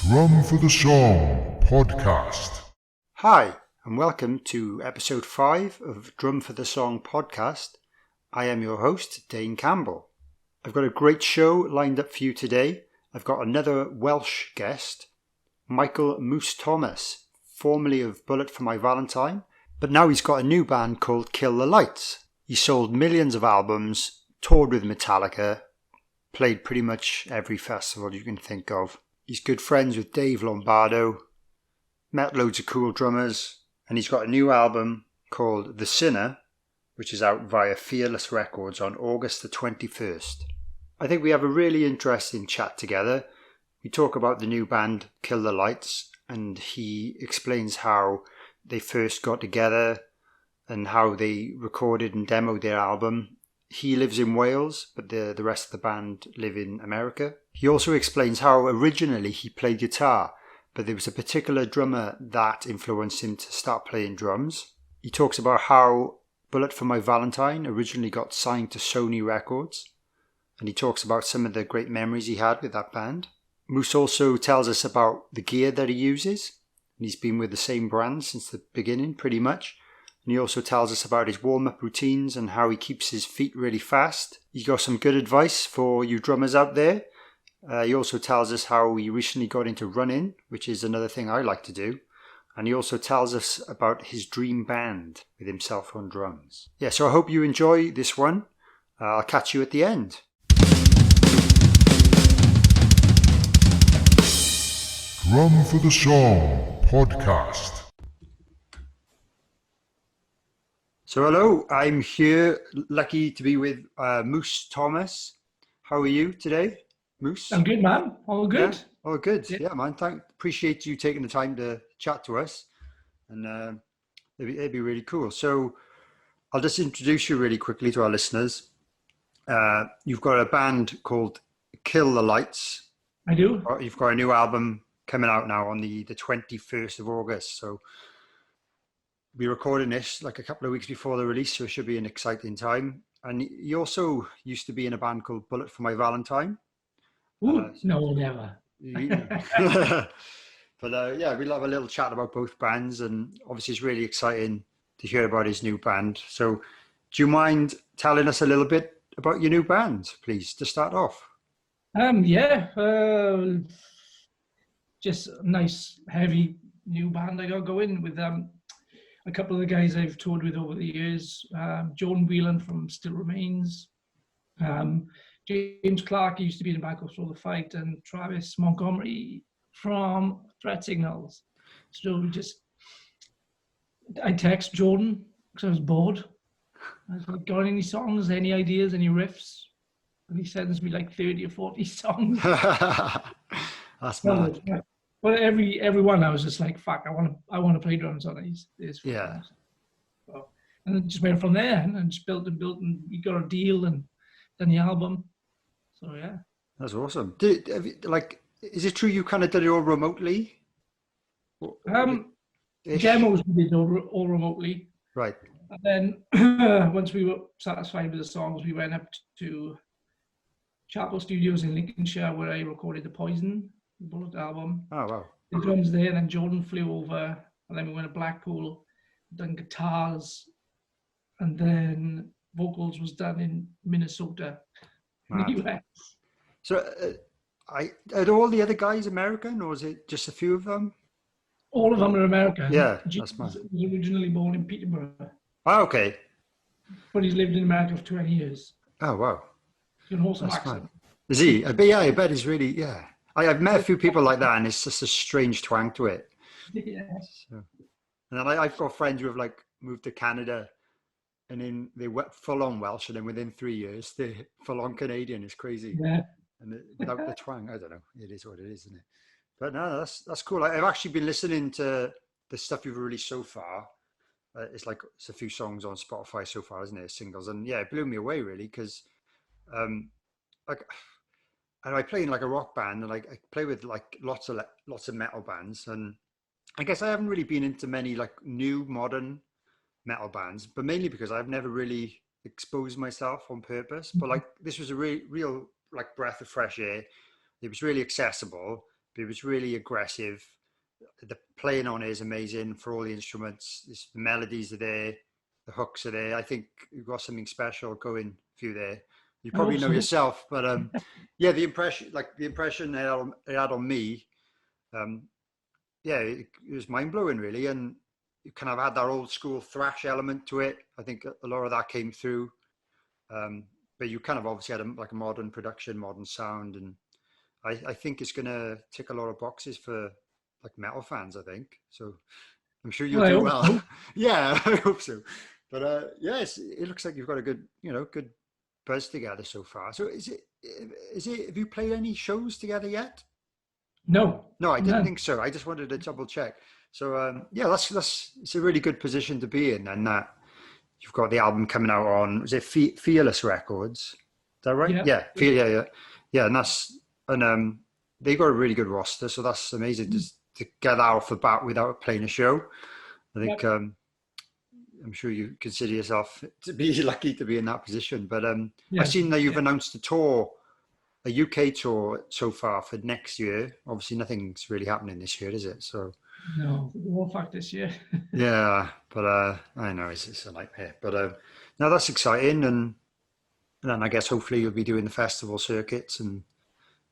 Drum for the Song podcast. Hi, and welcome to episode 5 of Drum for the Song podcast. I am your host, Dane Campbell. I've got a great show lined up for you today. I've got another Welsh guest, Michael Moose Thomas, formerly of Bullet For My Valentine, but now he's got a new band called Kill the Lights. He sold millions of albums, toured with Metallica, played pretty much every festival you can think of. He's good friends with Dave Lombardo, met loads of cool drummers, and he's got a new album called The Sinner, which is out via Fearless Records on August the 21st. I think we have a really interesting chat together. We talk about the new band Kill the Lights, and he explains how they first got together and how they recorded and demoed their album. He lives in Wales, but the rest of the band live in America. He also explains how originally he played guitar, but there was a particular drummer that influenced him to start playing drums. He talks about how Bullet For My Valentine originally got signed to Sony Records, and he talks about some of the great memories he had with that band. Moose also tells us about the gear that he uses, and he's been with the same brand since the beginning pretty much. And he also tells us about his warm-up routines and how he keeps his feet really fast. He's got some good advice for you drummers out there. He also tells us how he recently got into running, which is another thing I like to do. And he also tells us about his dream band with himself on drums. Yeah, so I hope you enjoy this one. I'll catch you at the end. Drum for the Song podcast. So hello, I'm here, lucky to be with Moose Thomas. How are you today, Moose? I'm good, man. All good. Yeah? Oh, good. Yeah, man. Appreciate you taking the time to chat to us, and it'd be really cool. So I'll just introduce you really quickly to our listeners. You've got a band called Kill the Lights. I do. You've got a new album coming out now on the 21st of August. So we're recording this like a couple of weeks before the release, so it should be an exciting time. And he also used to be in a band called Bullet For My Valentine. Ooh, no, never. But yeah, we'll have a little chat about both bands, and obviously it's really exciting to hear about his new band. So do you mind telling us a little bit about your new band, please, to start off? Just a nice, heavy new band I got going with a couple of the guys I've toured with over the years. Jordan Whelan from Still Remains. James Clark used to be in a band called Throw the Fight, and Travis Montgomery from Threat Signals. So I text Jordan because I was bored. I was like, got any songs, any ideas, any riffs? And he sends me like 30 or 40 songs. That's mad. But every one I was just like, fuck, I want to play drums on these. Yeah. So, and then just went from there, and just built, and we got a deal and done the album. So yeah. That's awesome. Is it true you kind of did it all remotely? Demos we did all remotely. Right. And then once we were satisfied with the songs, we went up to Campbell Studios in Lincolnshire, where I recorded the Poison, the Bullet album. Oh, wow. The drums there, and then Jordan flew over, and then we went to Blackpool, done guitars, and then vocals was done in Minnesota, in the US. So are all the other guys American, or is it just a few of them? All of them are American. Yeah, Jesus that's mad. was originally born in Peterborough. Oh, okay. But he's lived in America for 20 years. Oh, wow. He's an awesome That's accent. mad. Is he? I bet he's really, yeah. I've met a few people like that, and it's just a strange twang to it. Yeah. So, and then I've got friends who have like moved to Canada, and then they went full on Welsh, and then within 3 years they're full on Canadian. It's crazy. Yeah. And without the twang, I don't know. It is what it is, isn't it? But no, that's cool. I've actually been listening to the stuff you've released so far. It's a few songs on Spotify so far, isn't it? Singles, and yeah, it blew me away really because, and I play in like a rock band, and I play with like lots of metal bands, and I guess I haven't really been into many like new modern metal bands, but mainly because I've never really exposed myself on purpose. But like this was a real like breath of fresh air. It was really accessible but it was really aggressive. The playing on it is amazing for all the instruments. The melodies are there, the hooks are there. I think you've got something special going for you there. You I probably hope know so. yourself, but yeah, the impression it had on me, yeah, it was mind blowing really, and you kind of had that old school thrash element to it. I think a lot of that came through, but you kind of obviously had like a modern production, modern sound, and I think it's going to tick a lot of boxes for like metal fans. I think so. I'm sure you'll Well, I do hope well. so. Yeah, I hope so. But yes, it looks like you've got a good, good buzz together so far. So is it? Have you played any shows together yet? No, No, I didn't none. think so. I just wanted to double check. So yeah, that's it's a really good position to be in, and that you've got the album coming out on, is it Fearless Records? Is that right? Yeah. Yeah, yeah, and they got a really good roster, so that's amazing just to get that off the bat without playing a show. I think Yep. I'm sure you consider yourself to be lucky to be in that position. But I've Yeah. seen that you've Yeah. announced a UK tour so far for next year. Obviously, nothing's really happening this year, is it? So No, the war fact this year. yeah, but I know it's a nightmare. But no, that's exciting, and then I guess hopefully you'll be doing the festival circuits and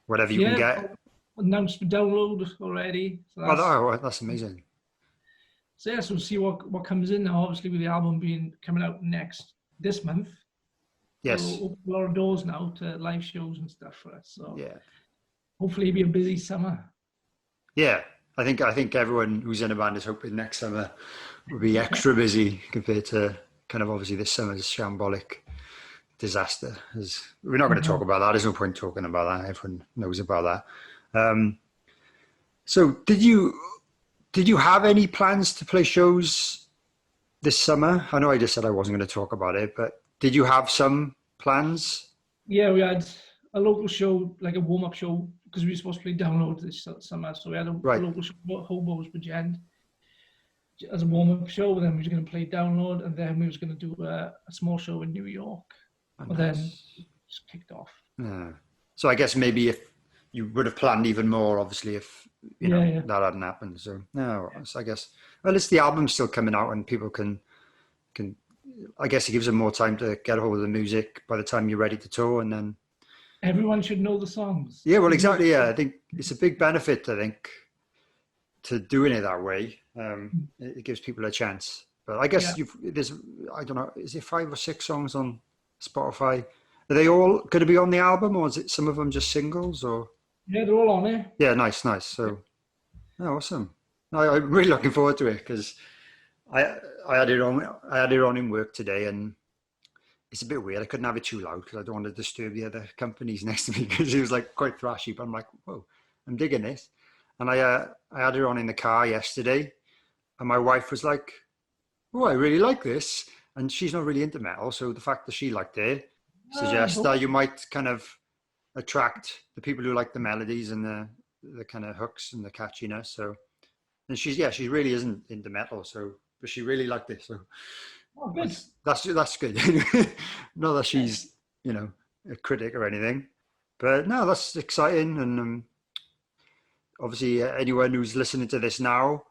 whatever you can Yeah, get. announced for download already. That's amazing. So yeah, so we'll see what comes in now. Obviously, with the album coming out this month, it'll Yes, open a lot of doors now to live shows and stuff for us. So yeah, hopefully, it'll be a busy summer. yeah. I think everyone who's in a band is hoping next summer will be extra busy compared to kind of obviously this summer's shambolic disaster. We're not going to talk about that. There's no point talking about that. Everyone knows about that. So did you have any plans to play shows this summer? I know I just said I wasn't going to talk about it, but did you have some plans? Yeah, we had a local show, like a warm-up show, because we were supposed to play download this summer. So we had a Right. local show at Hobos with Jen as a warm-up show. And then we were going to play download, and then we was going to do a small show in New York. Oh, But then nice. just kicked off. Yeah. So I guess maybe if you would have planned even more, obviously, if Yeah. that hadn't happened. So no, so I guess it's the album's still coming out, and people can. I guess it gives them more time to get a hold of the music by the time you're ready to tour, and then. Everyone should know the songs. Yeah, well, exactly. Yeah, I think it's a big benefit. I think to doing it that way, it gives people a chance. But I guess Yeah. I don't know, is it 5 or 6 songs on Spotify? Are they all going to be on the album, or is it some of them just singles? Or Yeah, they're all on it. yeah, nice. So, oh, awesome. I'm really looking forward to it because I I had it on in work today, and it's a bit weird. I couldn't have it too loud because I don't want to disturb the other companies next to me because it was like quite thrashy. But I'm like, whoa, I'm digging this. And I had it on in the car yesterday, and my wife was like, oh, I really like this. And she's not really into metal, so the fact that she liked it suggests that you might kind of attract the people who like the melodies and the kind of hooks and the catchiness. So, and she really isn't into metal, so but she really liked it. So Oh, good. that's good. Not that she's a critic or anything, but no, that's exciting. And obviously, anyone who's listening to this now,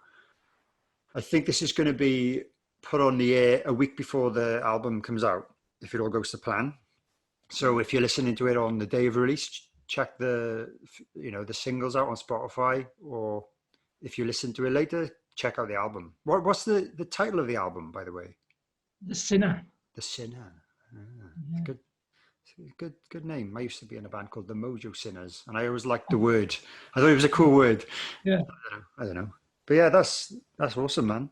I think this is going to be put on the air a week before the album comes out, if it all goes to plan. So if you're listening to it on the day of release, check the singles out on Spotify, or if you listen to it later, check out the album. What's the title of the album, by the way? The Sinner. The Sinner. Good name. I used to be in a band called the Mojo Sinners, and I always liked the word. I thought it was a cool word. Yeah. I don't know. But yeah, that's awesome, man.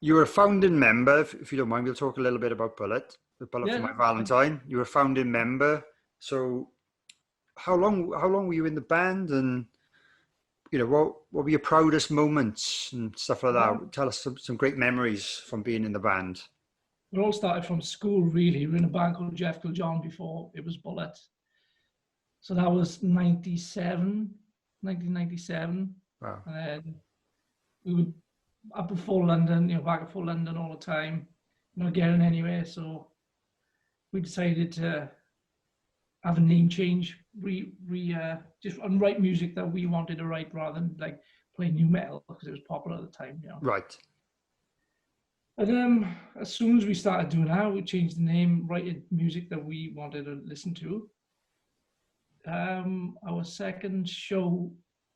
You're a founding member. If you don't mind, we'll talk a little bit about Bullet For My Valentine. You're a founding member. So how long were you in the band, and what were your proudest moments and stuff like that? Tell us some great memories from being in the band. We all started from school, really. We were in a band called Jeff John before it was Bullet. So that was 1997. Wow. And then we would up in full London, back at full London all the time, not getting anywhere. So we decided to have a name change just write music that we wanted to write rather than like play new metal because it was popular at the time, you know. Right. And as soon as we started doing that, we changed the name, writing music that we wanted to listen to. Our second show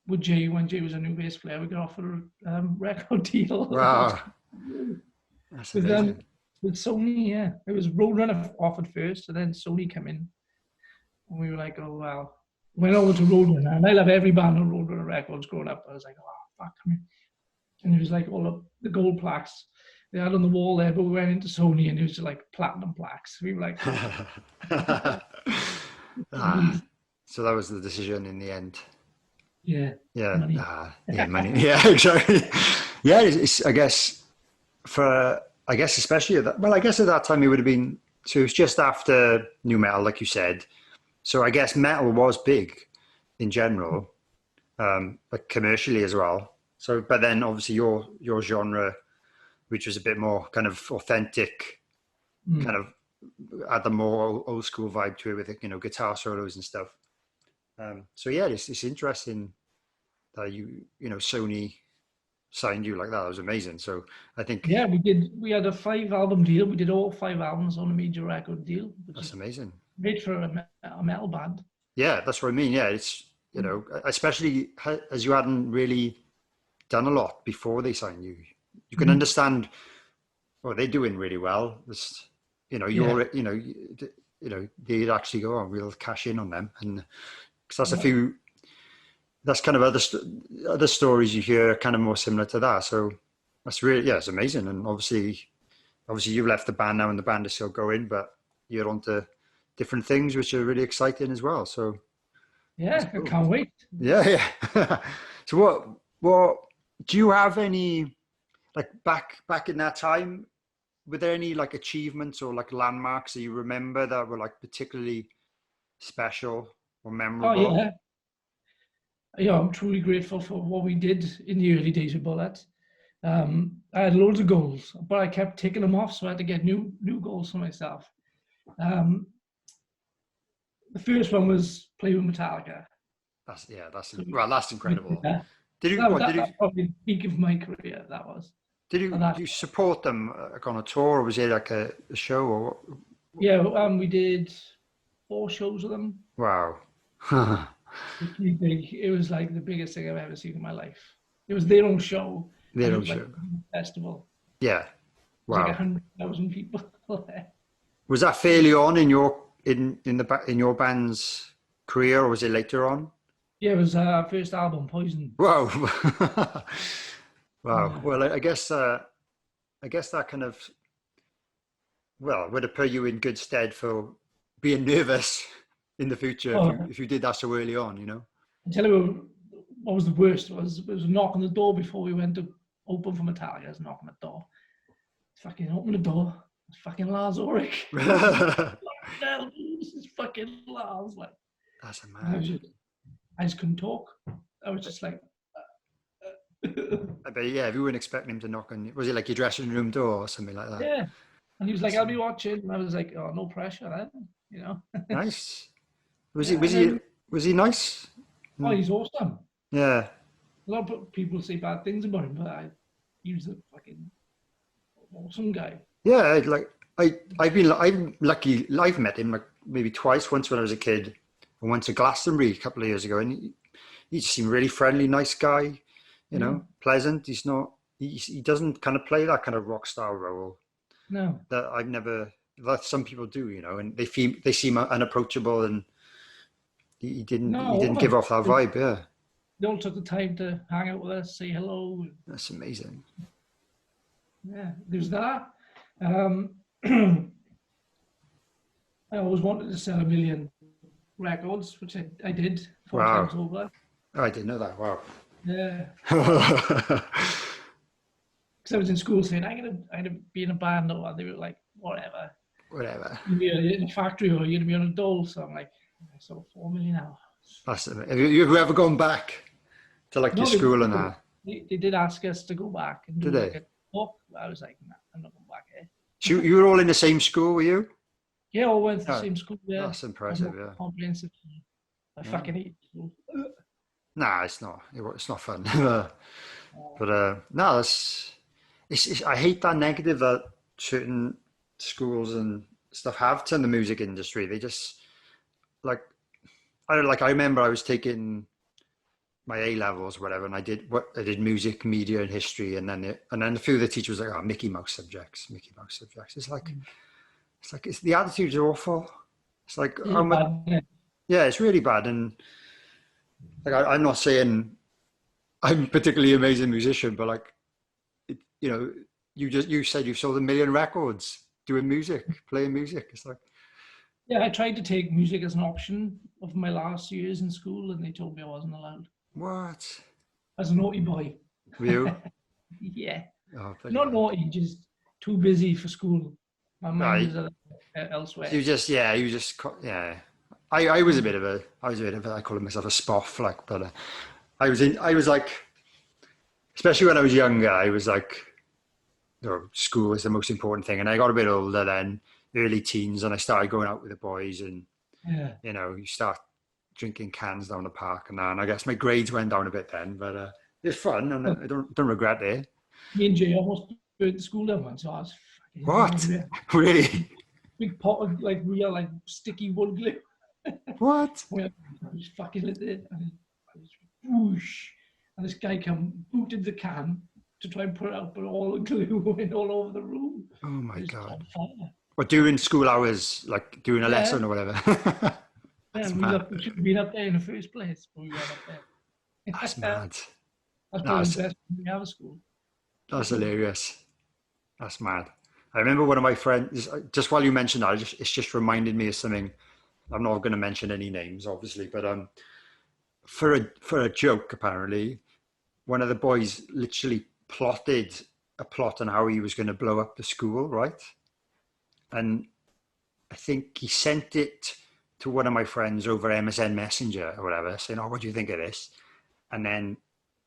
with Jay, when Jay was a new bass player, we got offered a record deal. Wow. That's amazing. With Sony, yeah. It was Roadrunner offered first, and then Sony came in. And we were like, oh, well. Went over to Roadrunner, and I love every band on Roadrunner Records growing up. I was like, oh, fuck me. And it was like all the gold plaques they had on the wall there, but we went into Sony, and it was just like platinum plaques. We were like, so that was the decision in the end. Yeah. Yeah. Money. Money. Yeah, exactly. Yeah, it's I guess especially at that, well, I guess at that time it would have been, so it was just after new metal, like you said. So I guess metal was big in general, but commercially as well. So, but then obviously your genre, which was a bit more kind of authentic, kind of had the more old school vibe to it with, you know, guitar solos and stuff. So yeah, it's interesting that you know, Sony signed you like that. That was amazing. So I think we had a 5-album deal. We did all 5 albums on a major record deal. That's amazing. Great for a metal band. Yeah, that's what I mean. Yeah, it's, you know, especially as you hadn't really done a lot before they signed you. You can understand, well, they're doing really well. It's, you know, you're, you know, they'd actually go, oh, we'll cash in on them, and because that's kind of other stories you hear kind of more similar to that. So that's really, it's amazing. And obviously you've left the band now and the band is still going, but you're onto different things, which are really exciting as well. So yeah, cool. I can't wait. Yeah. So what do you have any, like back in that time, were there any like achievements or like landmarks that you remember that were like particularly special or memorable? Oh yeah. Yeah, I'm truly grateful for what we did in the early days of Bullet. I had loads of goals, but I kept taking them off, so I had to get new goals for myself. The first one was play with Metallica. That's incredible. Yeah. That's probably the peak of my career. That was. Did you support them on a tour, or was it like a show? Or yeah, we did 4 shows with them. Wow. It's really big. It was like the biggest thing I've ever seen in my life. It was their own show. Their own show. Like a festival. Yeah. Wow. Like 100,000 people there. Was that fairly on in your band's career, or was it later on? Yeah, it was our first album, Poison. Wow. Wow. Yeah. Well, I guess that kind of, well, would have put you in good stead for being nervous in the future if you did that so early on, you know. I tell you what was the worst was a knock on the door before we went to open for Metallica. I was knocking on the door. Fucking open the door. It's fucking Lars Ulrich. This is fucking Lars. Like, that's amazing. I just couldn't talk. I was just like. I bet, yeah, if you weren't expecting him to knock on, was it like your dressing room door or something like that? Yeah. And he was like, I'll be watching. And I was like, oh, no pressure then, you know. Nice. Was he nice? Oh, he's awesome. Yeah. A lot of people say bad things about him, but he was a fucking awesome guy. Yeah, like I'm lucky. I've met him like maybe twice. Once when I was a kid, and once at Glastonbury a couple of years ago, and he just seemed really friendly, nice guy. You know, pleasant. He's not. He doesn't kind of play that kind of rock star role. No. That some people do, you know, and they seem unapproachable, and he didn't give off that vibe. Yeah. They all took the time to hang out with us, say hello. That's amazing. Yeah, there's that. I always wanted to sell 1 million records, which I did 4 times over. Oh, I didn't know that. Wow. Yeah. Because I was in school saying I'm gonna be in a band, or they were like, whatever. You'll be in a factory, or you're gonna be on a dole. So I'm like, I sold 4 million now. Awesome. Have you ever gone back to like your school and that? They did ask us to go back and do like a talk. I was like, nah, I'm not going back here. So you were all in the same school, were you? Yeah, all went to the same school. Yeah. That's impressive. Yeah. Comprehensive. I fucking hate school. Nah, it's not. It's not fun. But no, it's. I hate that negative that certain schools and stuff have to in the music industry. They just like I don't like. I remember I was taking my A levels or whatever, and I did music, media, and history, and then a few of the teachers were like, "Oh, Mickey Mouse subjects, Mickey Mouse subjects." It's the attitudes are awful. It's like how much. Yeah, it's really bad, and like I'm not saying I'm a particularly amazing musician, but like, you said you sold 1 million records doing music, playing music. It's like, yeah, I tried to take music as an option of my last years in school, and they told me I wasn't allowed. what? As a naughty boy. Were you? Yeah. Oh, Not naughty, just too busy for school. My mind was elsewhere. Yeah. I was a bit of a, I call myself a spoff, like, but I was like, especially when I was younger, I was like, school is the most important thing. And I got a bit older then, early teens, and I started going out with the boys, and you start drinking cans down the park and that. And I guess my grades went down a bit then, but it was fun, and I don't regret it. Me and Jay almost burnt the school down once, so I was fucking... What? Really? Big pot of like real like sticky wood glue. What? I was fucking lit it, and I was whoosh, and this guy booted the can to try and put it out, but all the glue went all over the room. Oh my God. What, during school hours, like doing a lesson or whatever? We should have been up there in the first place, but we went up there. That's mad. That's probably the best we have at school. That's hilarious. That's mad. I remember one of my friends, just while you mentioned that, it's just reminded me of something. I'm not going to mention any names, obviously, but for a joke, apparently, one of the boys literally plotted a plot on how he was going to blow up the school, right? And I think he sent it to one of my friends over MSN Messenger or whatever, saying, "Oh, what do you think of this?" And then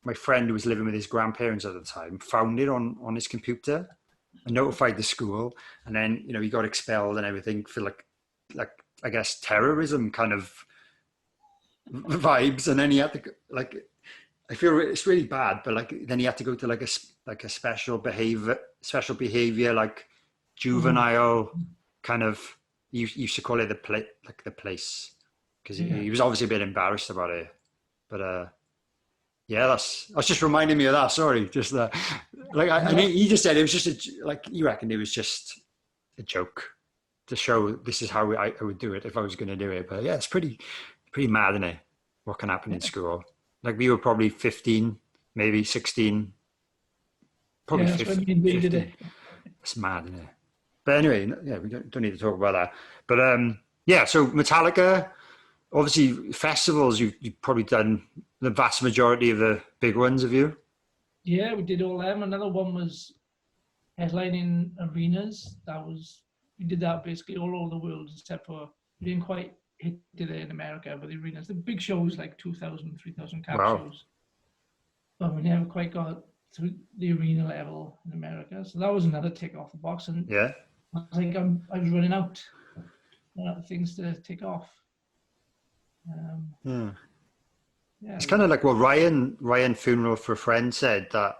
my friend, who was living with his grandparents at the time, found it on his computer and notified the school. And then, he got expelled and everything for like I guess terrorism kind of vibes. And then he had to, like, I feel it's really bad, but like then he had to go to like a special behavior, like juvenile kind of. You used to call it the place, because he was obviously a bit embarrassed about it. But yeah, that's just reminding me of that. Sorry, just that. Like he just said it was just you reckoned it was just a joke to show this is how I would do it if I was going to do it. But yeah, it's pretty mad, isn't it? What can happen in school? Like we were probably 15, maybe 16, probably 15. It's mad, isn't it? But anyway, yeah, we don't need to talk about that. But yeah, so Metallica, obviously festivals, you've probably done the vast majority of the big ones, have you? Yeah, we did all them. Another one was headlining arenas. We did that basically all over the world, except for we didn't quite hit it in America, but the arenas, the big shows like 2,000, 3,000 cap shows. But we never quite got to the arena level in America. So that was another tick off the box. And yeah, I think I was running out of things to tick off. Yeah, it's kind of like what Ryan Funeral for a Friend said, that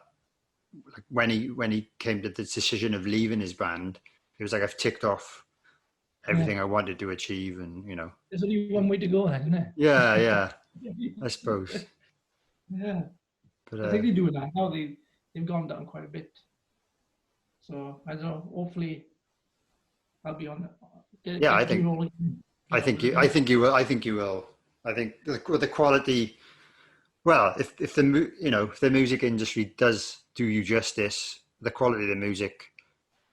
like when he came to the decision of leaving his band, he was like, I've ticked off everything I wanted to achieve, and there's only one way to go then, isn't it? Yeah, I suppose. Yeah, but I think they're doing that now. They've gone down quite a bit, so I don't know, hopefully I'll be on it. Yeah, I think you will. I think the quality. Well, if the music industry does do you justice, the quality of the music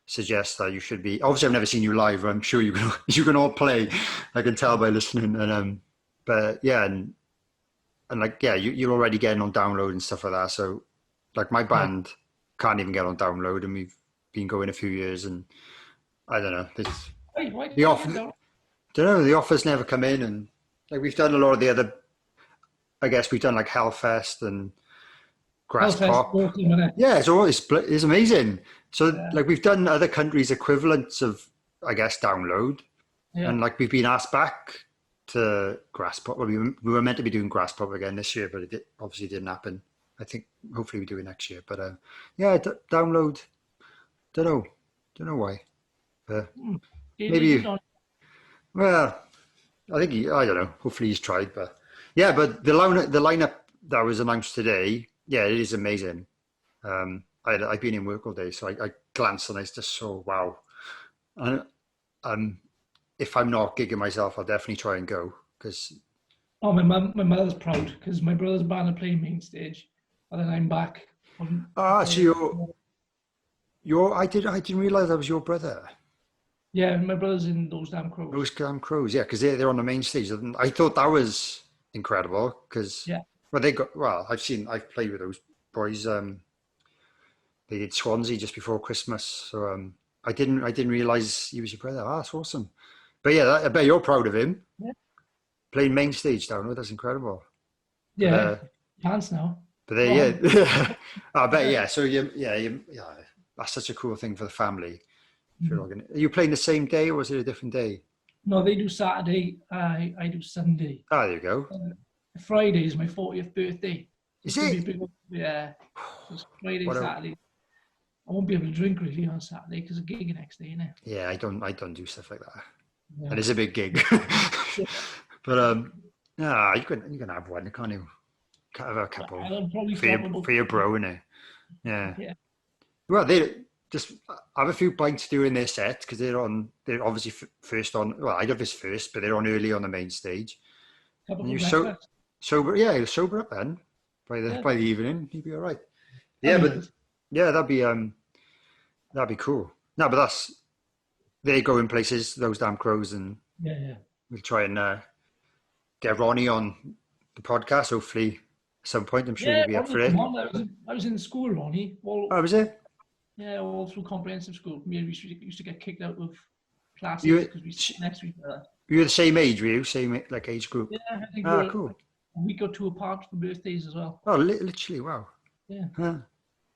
suggests that you should be. Obviously, I've never seen you live. I'm sure you can all play. I can tell by listening. And but yeah, and like yeah, you're already getting on download and stuff like that. So like my band can't even get on download, and we've been going a few years, and I don't know. The offers never come in, and like we've done a lot of the other. I guess we've done like Hellfest and Grass Pop. Yeah, it's amazing. So like we've done other countries' equivalents of, I guess, download, and like we've been asked back to grass pop. Well, we were meant to be doing grass pop again this year, but obviously didn't happen. I think hopefully we do it next year. But yeah, download. Don't know why. Maybe. Is it on? Well, I think I don't know. Hopefully he's tried, but yeah. But the lineup that was announced today, yeah, it is amazing. I've been in work all day, so I glanced and I just saw wow. And if I'm not gigging myself, I'll definitely try and go because. Oh, my mother's proud because my brother's band are playing main stage, and then I'm back. So I didn't realize that was your brother. Yeah, my brother's in Those Damn Crows. Those Damn Crows, yeah, because they're on the main stage. I thought that was incredible because I've played with those boys. They did Swansea just before Christmas, so I didn't realize he was your brother. That's awesome. But yeah, I bet you're proud of him. Yeah. Playing main stage down there, that's incredible. Yeah, pants now. But there, yeah, I bet yeah. So yeah, that's such a cool thing for the family. Are you playing the same day or was it a different day? No, they do Saturday. I do Sunday. Oh, there you go. Friday is my 40th birthday. Is it? Yeah. So it's Friday, Saturday. I won't be able to drink really on Saturday because of gig the next day, innit? Yeah, I don't do stuff like that. Yeah. And it's a big gig. But you can have one, can't you? Can't have a couple for your bro, innit? Yeah. Well, they just have a few pints during their set because they're obviously first on. Well, I love this first, but they're on early on the main stage. And you're sober, yeah, you'll sober up then by the evening. You'll be all right. Yeah, but yeah, that'd be cool. No, but they're going places. Those Damn Crows, and we'll try and get Ronnie on the podcast. Hopefully, at some point. I'm sure he'll be up for it. I was in school, Ronnie. Oh, was it? Yeah, all through comprehensive school. We used to get kicked out of classes because we sit next to each other. You were the same age, were you? Same like age group? Yeah, I think cool. A week or two apart for birthdays as well. Oh, literally, wow. Yeah. Huh.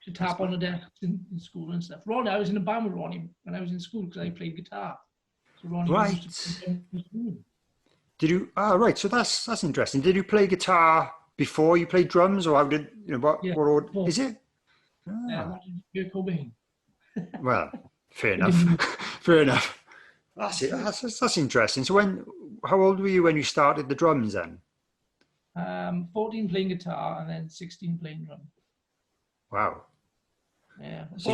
To tap on the desk in school and stuff. Ronnie, I was in a band with Ronnie when I was in school because I played guitar. So Ronnie used to play in school. Did you? Right. So that's interesting. Did you play guitar before you played drums, or how did what? Yeah, what is it? Yeah, Cobain. Well, fair enough. Fair enough. That's it. That's interesting. So how old were you when you started the drums then? 14 playing guitar and then 16 playing drums. Wow. Yeah. So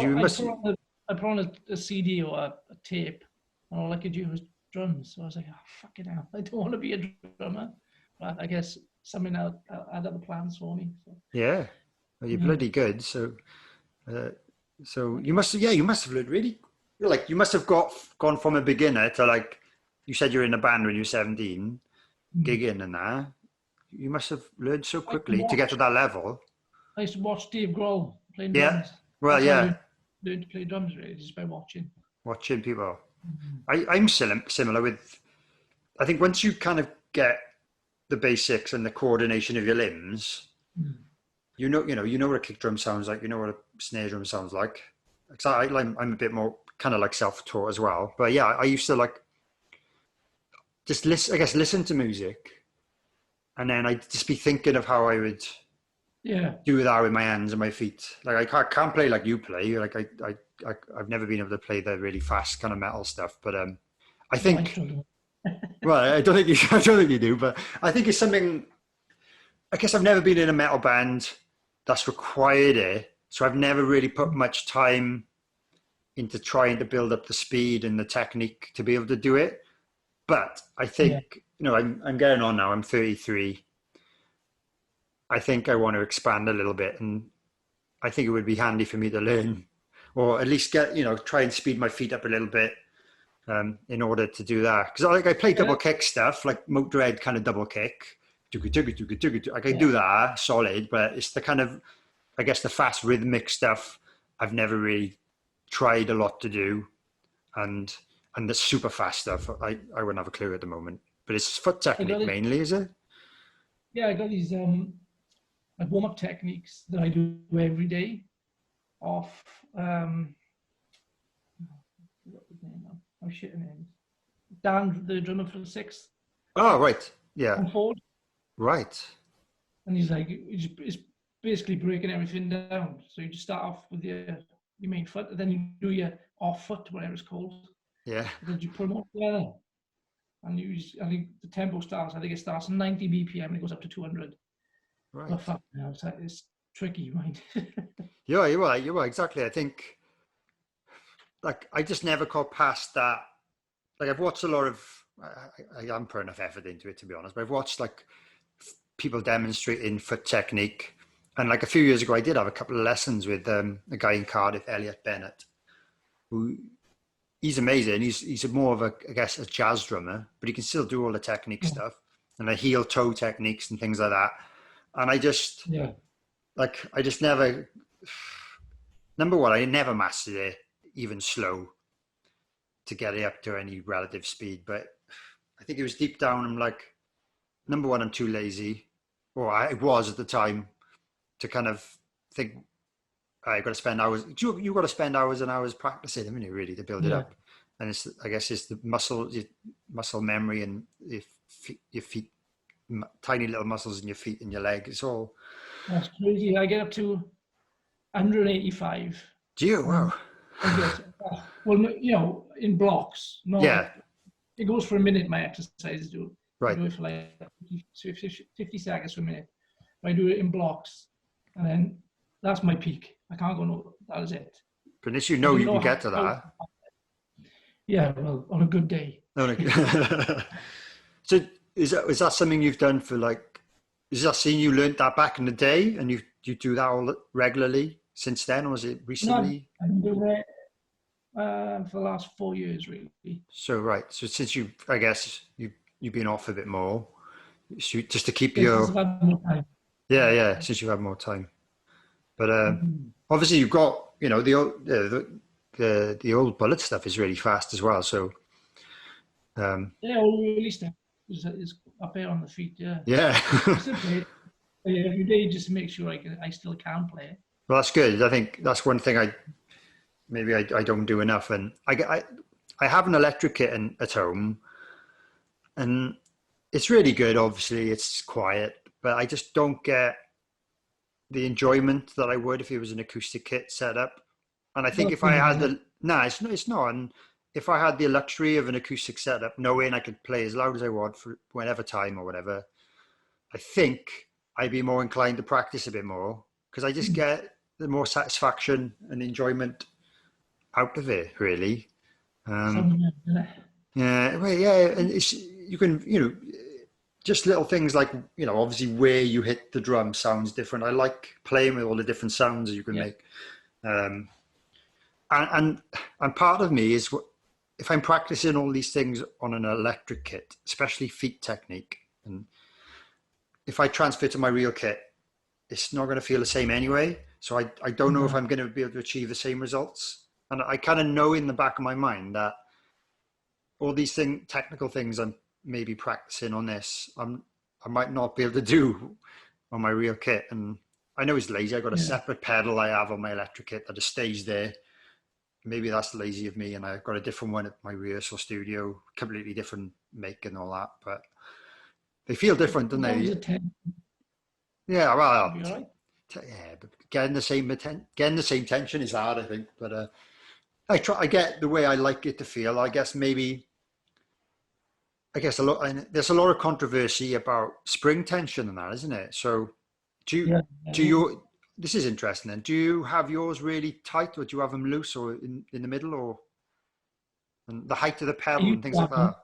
I put on a CD or a tape, and all I could do was drums. So I was like, oh, fucking hell, I don't want to be a drummer. But I guess something had other plans for me. So. Yeah. Well, you're bloody good. So you must have learned really. You must have gone from a beginner to like you said you're in a band when you were 17, gigging and that. You must have learned so quickly to get to that level. I used to watch Dave Grohl playing drums. Well, yeah. I learned to play drums really just by watching. Watching people. I'm similar with. I think once you kind of get the basics and the coordination of your limbs, you know what a kick drum sounds like. You know what a snare drum sounds like. I'm a bit more kind of like self-taught as well. But yeah, I used to like just listen to music, and then I'd just be thinking of how I would do that with my hands and my feet. Like I can't play like you play. Like I've never been able to play the really fast kind of metal stuff. But I think, well, I don't think you do. But I think it's something. I guess I've never been in a metal band that's required it, so I've never really put much time into trying to build up the speed and the technique to be able to do it. But I think I'm getting on now. I'm 33. I think I want to expand a little bit, and I think it would be handy for me to learn, or at least try and speed my feet up a little bit in order to do that. Because I play double kick stuff, like Motorhead kind of double kick. I can do that solid, but it's the kind of, I guess, the fast rhythmic stuff I've never really tried a lot to do, and the super fast stuff I wouldn't have a clue at the moment. But it's foot technique mainly, is it? Yeah, I got these like warm-up techniques that I do every day off I'm shitting names. Dan, the drummer for the Sixth. Oh, right. Yeah. on forward. Right. And he's like, it's basically breaking everything down. So you just start off with your main foot, and then you do your off foot, whatever it's called. Yeah. And then you put them all together. And I think the tempo starts, I think it starts 90 BPM and it goes up to 200. Right. But fuck, you know, it's tricky, right? Yeah, you're right. You're right. Exactly. I think, like, I just never got past that. Like, I've watched a lot of, I haven't put enough effort into it, to be honest, but I've watched, like, people demonstrating foot technique. And, like, a few years ago, I did have a couple of lessons with a guy in Cardiff, Elliot Bennett, who he's amazing. He's more of a, I guess, a jazz drummer, but he can still do all the technique stuff and the heel toe techniques and things like that. And I just, I just never, number one, I never mastered it, even slow, to get it up to any relative speed. But I think it was deep down, I'm like, number one, I'm too lazy, or I was at the time, to kind of think, I got to spend hours. You got to spend hours and hours practicing, haven't you, really, to build it up. And it's, I guess, it's the muscle memory and your feet, tiny little muscles in your feet and your leg. It's all. That's crazy. I get up to 185. Do you? Wow. Well, you know, in blocks. No, yeah. It goes for a minute. My exercises do. Right. I do it for like 50 seconds for a minute. I do it in blocks, and then that's my peak. I can't go no. That is it. But unless you know you can get to that. Yeah, well, on a good day. So is that something you've done for, like? Is that seeing you learned that back in the day, and you do that all regularly since then, or was it recently? No, I've been doing it for the last 4 years, really. So right. So since I guess you've been off a bit more, so just to keep your. Since I've had more time. Yeah. Since you have more time, but obviously you've got, you know, the old Bullet stuff is really fast as well. So yeah, all the early stuff is up there on the feet. Yeah. Yeah. I still play it every day just to make sure I still can play it. Well, that's good. I think that's one thing I don't do enough, and I have an electric kit at home, and it's really good. Obviously, it's quiet, but I just don't get the enjoyment that I would if it was an acoustic kit set up. And I think if I had it's not. And if I had the luxury of an acoustic setup, knowing I could play as loud as I want for whenever time or whatever, I think I'd be more inclined to practice a bit more, because I just get the more satisfaction and enjoyment out of it, really. Yeah, and you can, you know, just little things like, you know, obviously where you hit the drum sounds different. I like playing with all the different sounds you can make. And part of me is, if I'm practicing all these things on an electric kit, especially feet technique, and if I transfer to my real kit, it's not going to feel the same anyway. So I don't know if I'm going to be able to achieve the same results. And I kind of know in the back of my mind that all these technical things I'm maybe practicing on this, I might not be able to do on my real kit. And I know it's lazy. I got a separate pedal I have on my electric kit that just stays there. Maybe that's lazy of me, and I've got a different one at my rehearsal studio, completely different make and all that. But they feel different, don't they? Yeah, well, yeah, but getting the same tension is hard, I think. But I get the way I like it to feel. I guess there's a lot of controversy about spring tension and that, isn't it? So do you this is interesting then. Do you have yours really tight, or do you have them loose, or in the middle, or and the height of the pedal and things like that?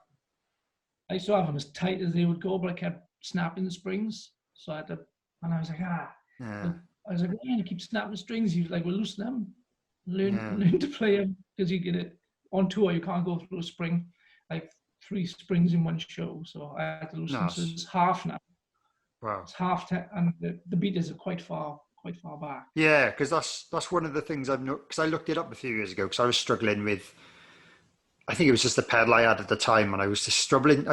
I used to have them as tight as they would go, but I kept snapping the springs. So I had to, and I was like, I was like, man, you keep snapping strings. You like, well, loosen them. Learn to play them, because you get it on tour. You can't go through a spring, like 3 springs in one show. So I had to loosen. So it's half now. Wow. It's half, and the beaters are quite far back. Yeah, because that's one of the things I've noticed, because I looked it up a few years ago, because I was struggling with, I think it was just the pedal I had at the time, and I was just struggling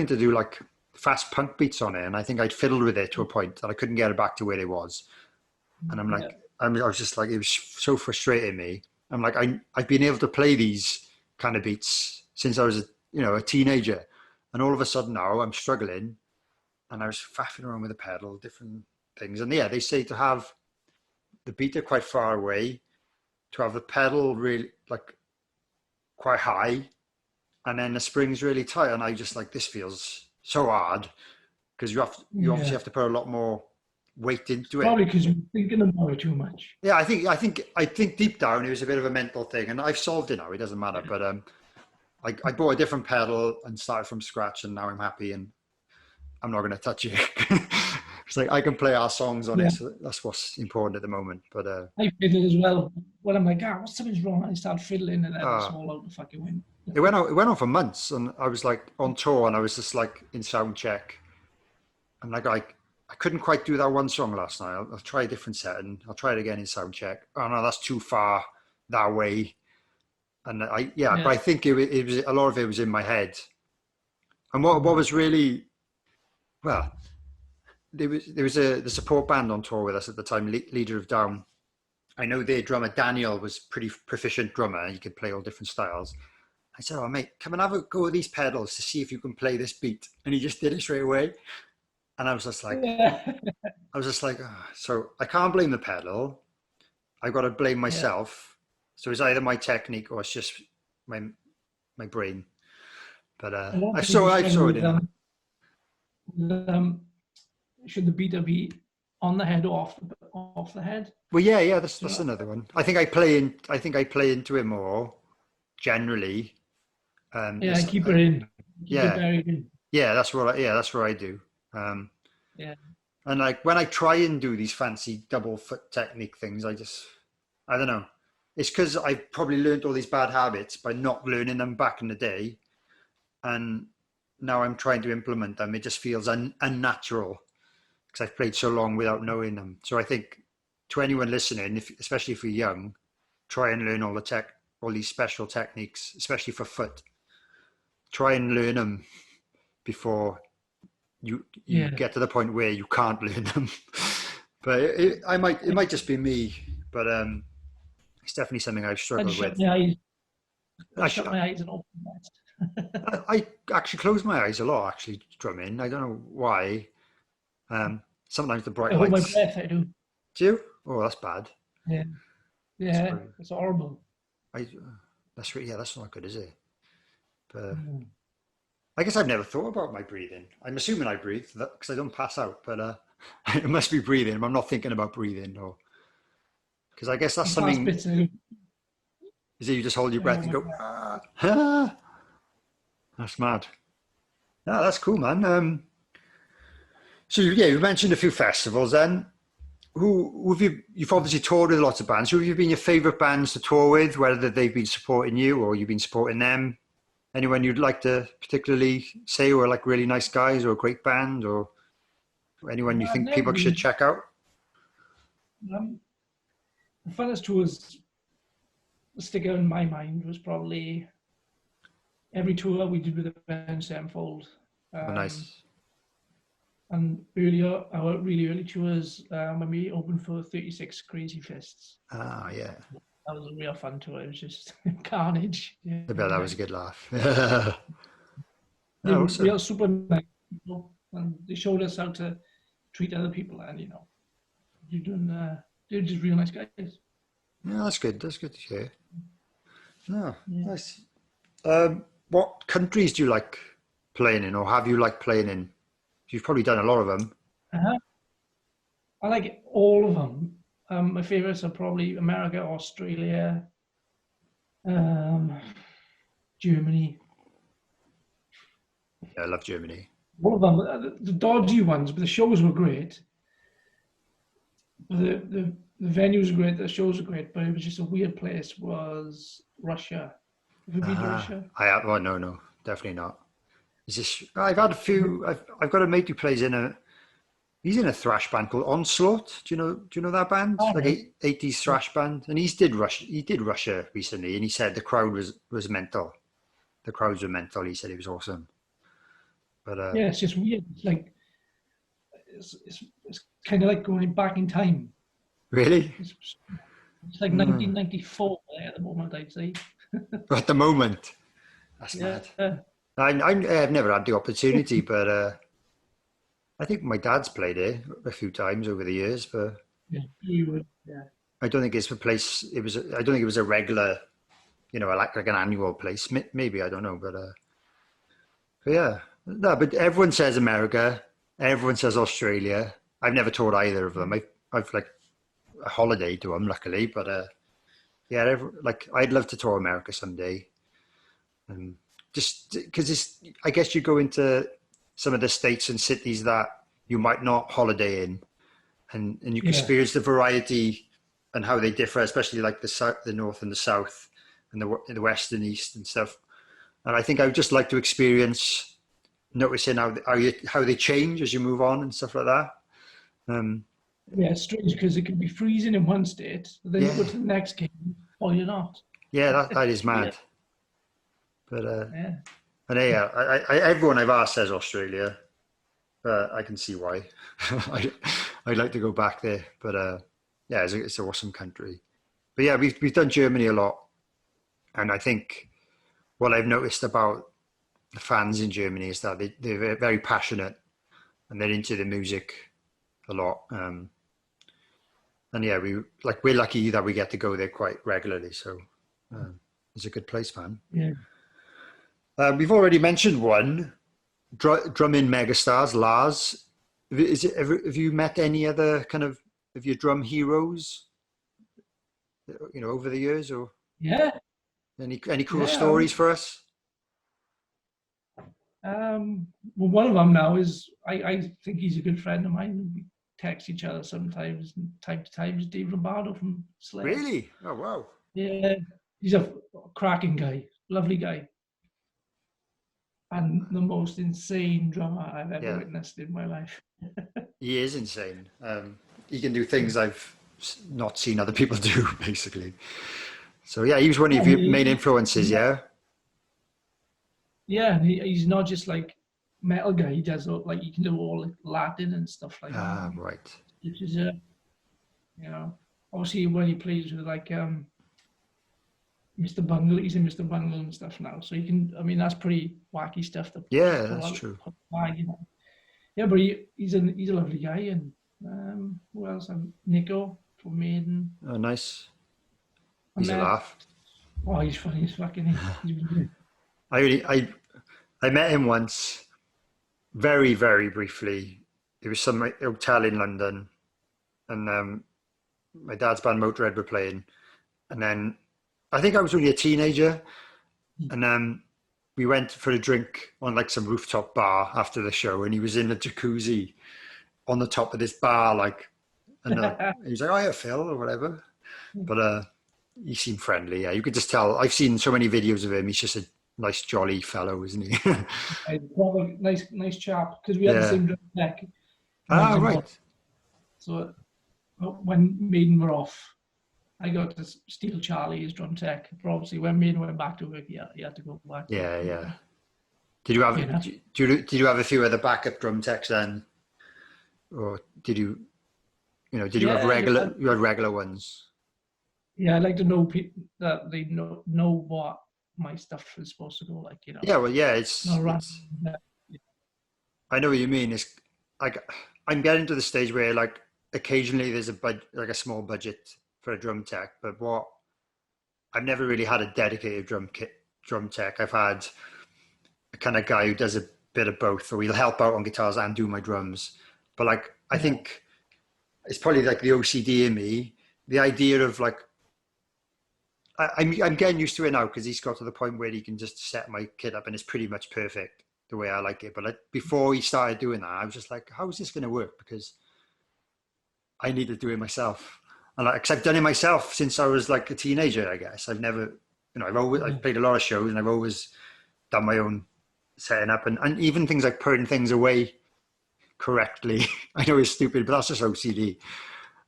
to do like fast punk beats on it, and I think I'd fiddled with it to a point that I couldn't get it back to where it was. And I'm like, I was just like, it was so frustrating me. I'm like, I've been able to play these kind of beats since I was a teenager, And all of a sudden now I'm struggling, and I was faffing around with the pedal, different things. And yeah, they say to have the beater quite far away, to have the pedal really like quite high, and then the springs really tight. And I just like, this feels so hard, because you obviously have to put a lot more weight into it. Probably because you're thinking about it too much. Yeah, I think deep down it was a bit of a mental thing, and I've solved it now. It doesn't matter. But I bought a different pedal and started from scratch, and now I'm happy, and I'm not going to touch it. It's like I can play our songs on it, so that's what's important at the moment. But I fiddle as well. When I'm like, something's wrong, I start fiddling, and then it's all out the fucking window. It went on for months, and I was like on tour, and I was just like in sound check, and like I couldn't quite do that one song last night. I'll try a different setting. I'll try it again in sound check. Oh no, that's too far that way. And but I think it was a lot of it was in my head. And what was really, well, there was the support band on tour with us at the time, Leader of Down. I know their drummer Daniel was pretty proficient drummer. He could play all different styles. I said, "Oh mate, come and have a go with these pedals to see if you can play this beat." And he just did it straight away. And I was just like, oh. So I can't blame the pedal. I've got to blame myself. So it's either my technique or it's just my brain. But I saw it in. Should the beater be on the head or off the head? Well, yeah, that's another one. I think I play into it more generally. I keep it in. Keep it buried in. Yeah, that's what I do. And like when I try and do these fancy double foot technique things, I don't know. It's because I probably learned all these bad habits by not learning them back in the day, and now I'm trying to implement them. It just feels unnatural because I've played so long without knowing them. So I think to anyone listening, especially if you're young, try and learn all these special techniques, especially for foot. Try and learn them before you get to the point where you can't learn them. But it might just be me, but it's definitely something I've struggled with. I shut my eyes and open my eyes. I actually close my eyes a lot, actually, drumming. I don't know why. Sometimes the bright lights. I hold my breath, I do. Do you? Oh, that's bad. Yeah, it's horrible. That's not good, is it? But I guess I've never thought about my breathing. I'm assuming I breathe because I don't pass out, but it must be breathing. I'm not thinking about breathing, or because I guess that's something. Is it you just hold your breath and go? That's mad. Yeah, that's cool, man. So you mentioned a few festivals. Then, who have you've obviously toured with lots of bands. Who have you been your favourite bands to tour with? Whether they've been supporting you or you've been supporting them. Anyone you'd like to particularly say were like really nice guys or a great band, or anyone you think people should check out? The funnest tours stick out in my mind was probably every tour we did with Avenged Sevenfold. Nice. And our really early tours when we opened for 36 Crazy Fists. Ah, yeah. That was a real fun tour. It was just carnage. Yeah. I bet that was a good laugh. They were real super nice people, and they showed us how to treat other people, and they're just real nice guys. Yeah, that's good. That's good to hear. Nice. What countries do you like playing in, or have you liked playing in? You've probably done a lot of them. I like all of them. My favorites are probably America, Australia, Germany. Yeah, I love Germany. All of them, the dodgy ones, but the shows were great. The venues were great, the shows were great, but it was just a weird place. Was Russia? Have you been to Russia? No, definitely not. I've had a few. I've got a mate who plays he's in a thrash band called Onslaught. Do you know that band? Oh, like 80s thrash band. And he did Russia recently, and he said the crowd was mental. The crowds were mental. He said it was awesome. But yeah, it's just weird. It's like it's kind of like going back in time. Really? It's like 1994 at the moment, I'd say. At the moment, that's mad. I've never had the opportunity, but I think my dad's played it a few times over the years, but Yeah, you would. Yeah, I don't think it's a place. I don't think it was a regular, like an annual place. Maybe I don't know, but yeah, no. But everyone says America. Everyone says Australia. I've never toured either of them. I've like a holiday to them, luckily. But yeah, like I'd love to tour America someday. Just because I guess you go into some of the states and cities that you might not holiday in, and you can yeah, experience the variety and how they differ, especially like the south, the north, and the south, and the west and east and stuff. And I think I would just like to experience noticing how they change as you move on and stuff like that. Um, yeah. It's strange because it can be freezing in one state, but then you go yeah, to the next game, or you're not. yeah, that is Yeah, mad. But yeah, and yeah, everyone I've asked says Australia. I can see why. I'd like to go back there, but yeah, it's an awesome country. But yeah, we've done Germany a lot, and I think what I've noticed about the fans in Germany is that they're very passionate and they're into the music a lot. And yeah, we're lucky that we get to go there quite regularly. So it's a good place, man. yeah. We've already mentioned one drumming megastars, Lars. Have you met any other kind of your drum heroes, over the years, or Yeah, any cool yeah. stories for us? Well, one of them now is I think he's a good friend of mine. We text each other sometimes, and time to time. Is Dave Lombardo from Slayer. Really? Oh wow. Yeah, he's a cracking guy, lovely guy, and the most insane drummer I've ever Yeah, witnessed in my life. he is insane. He can do things I've not seen other people do, basically. So yeah, he was one Yeah, of your main influences. Yeah. yeah, and he's not just like metal guy. He does like he can do all like Latin and stuff like that. Ah, right. Which is obviously when he plays with like Mr. Bungle, he's in Mr. Bungle and stuff now. So you can, I mean, that's pretty wacky stuff to Yeah, pull that's out. true. Yeah, but he's a lovely guy. And who else? Nico from Maiden. Oh, nice. I He's a met. laugh. Oh, he's funny. He's fucking. He's been, I really, I met him once, very, very briefly. It was some hotel in London, and my dad's band Motorhead were playing, and then I think I was only a teenager, and we went for a drink on like some rooftop bar after the show, and he was in the jacuzzi on the top of this bar, like, and he was like, "Oh yeah, Phil," or whatever. But he seemed friendly. Yeah, you could just tell. I've seen so many videos of him. He's just a nice, jolly fellow, isn't he? nice chap because we had the Yeah. same drum tech. Ah, right. So when Maiden were off, I got to steal Charlie, his drum tech. But obviously, when Maiden went back to work, yeah, he had to go back. Yeah, yeah. Did you have did you have a few other backup drum techs then, or did you did you have regular you had regular ones? Yeah, I'd like to know people that they know what my stuff is supposed to go like. Yeah, well, yeah, Not random. I know what you mean. It's like I'm getting to the stage where like occasionally there's like a small budget for a drum tech, but I've never really had a dedicated drum tech. I've had a kind of guy who does a bit of both, or he'll help out on guitars and do my drums. But like I think it's probably like the OCD in me, the idea of like I'm getting used to it now because he's got to the point where he can just set my kit up and it's pretty much perfect the way I like it. But like before he started doing that, I was just like, how is this going to work? Because I need to do it myself. And like, 'cause I've done it myself since I was like a teenager, I guess. I've never, I've played a lot of shows and I've always done my own setting up and even things like putting things away correctly. I know it's stupid, but that's just OCD.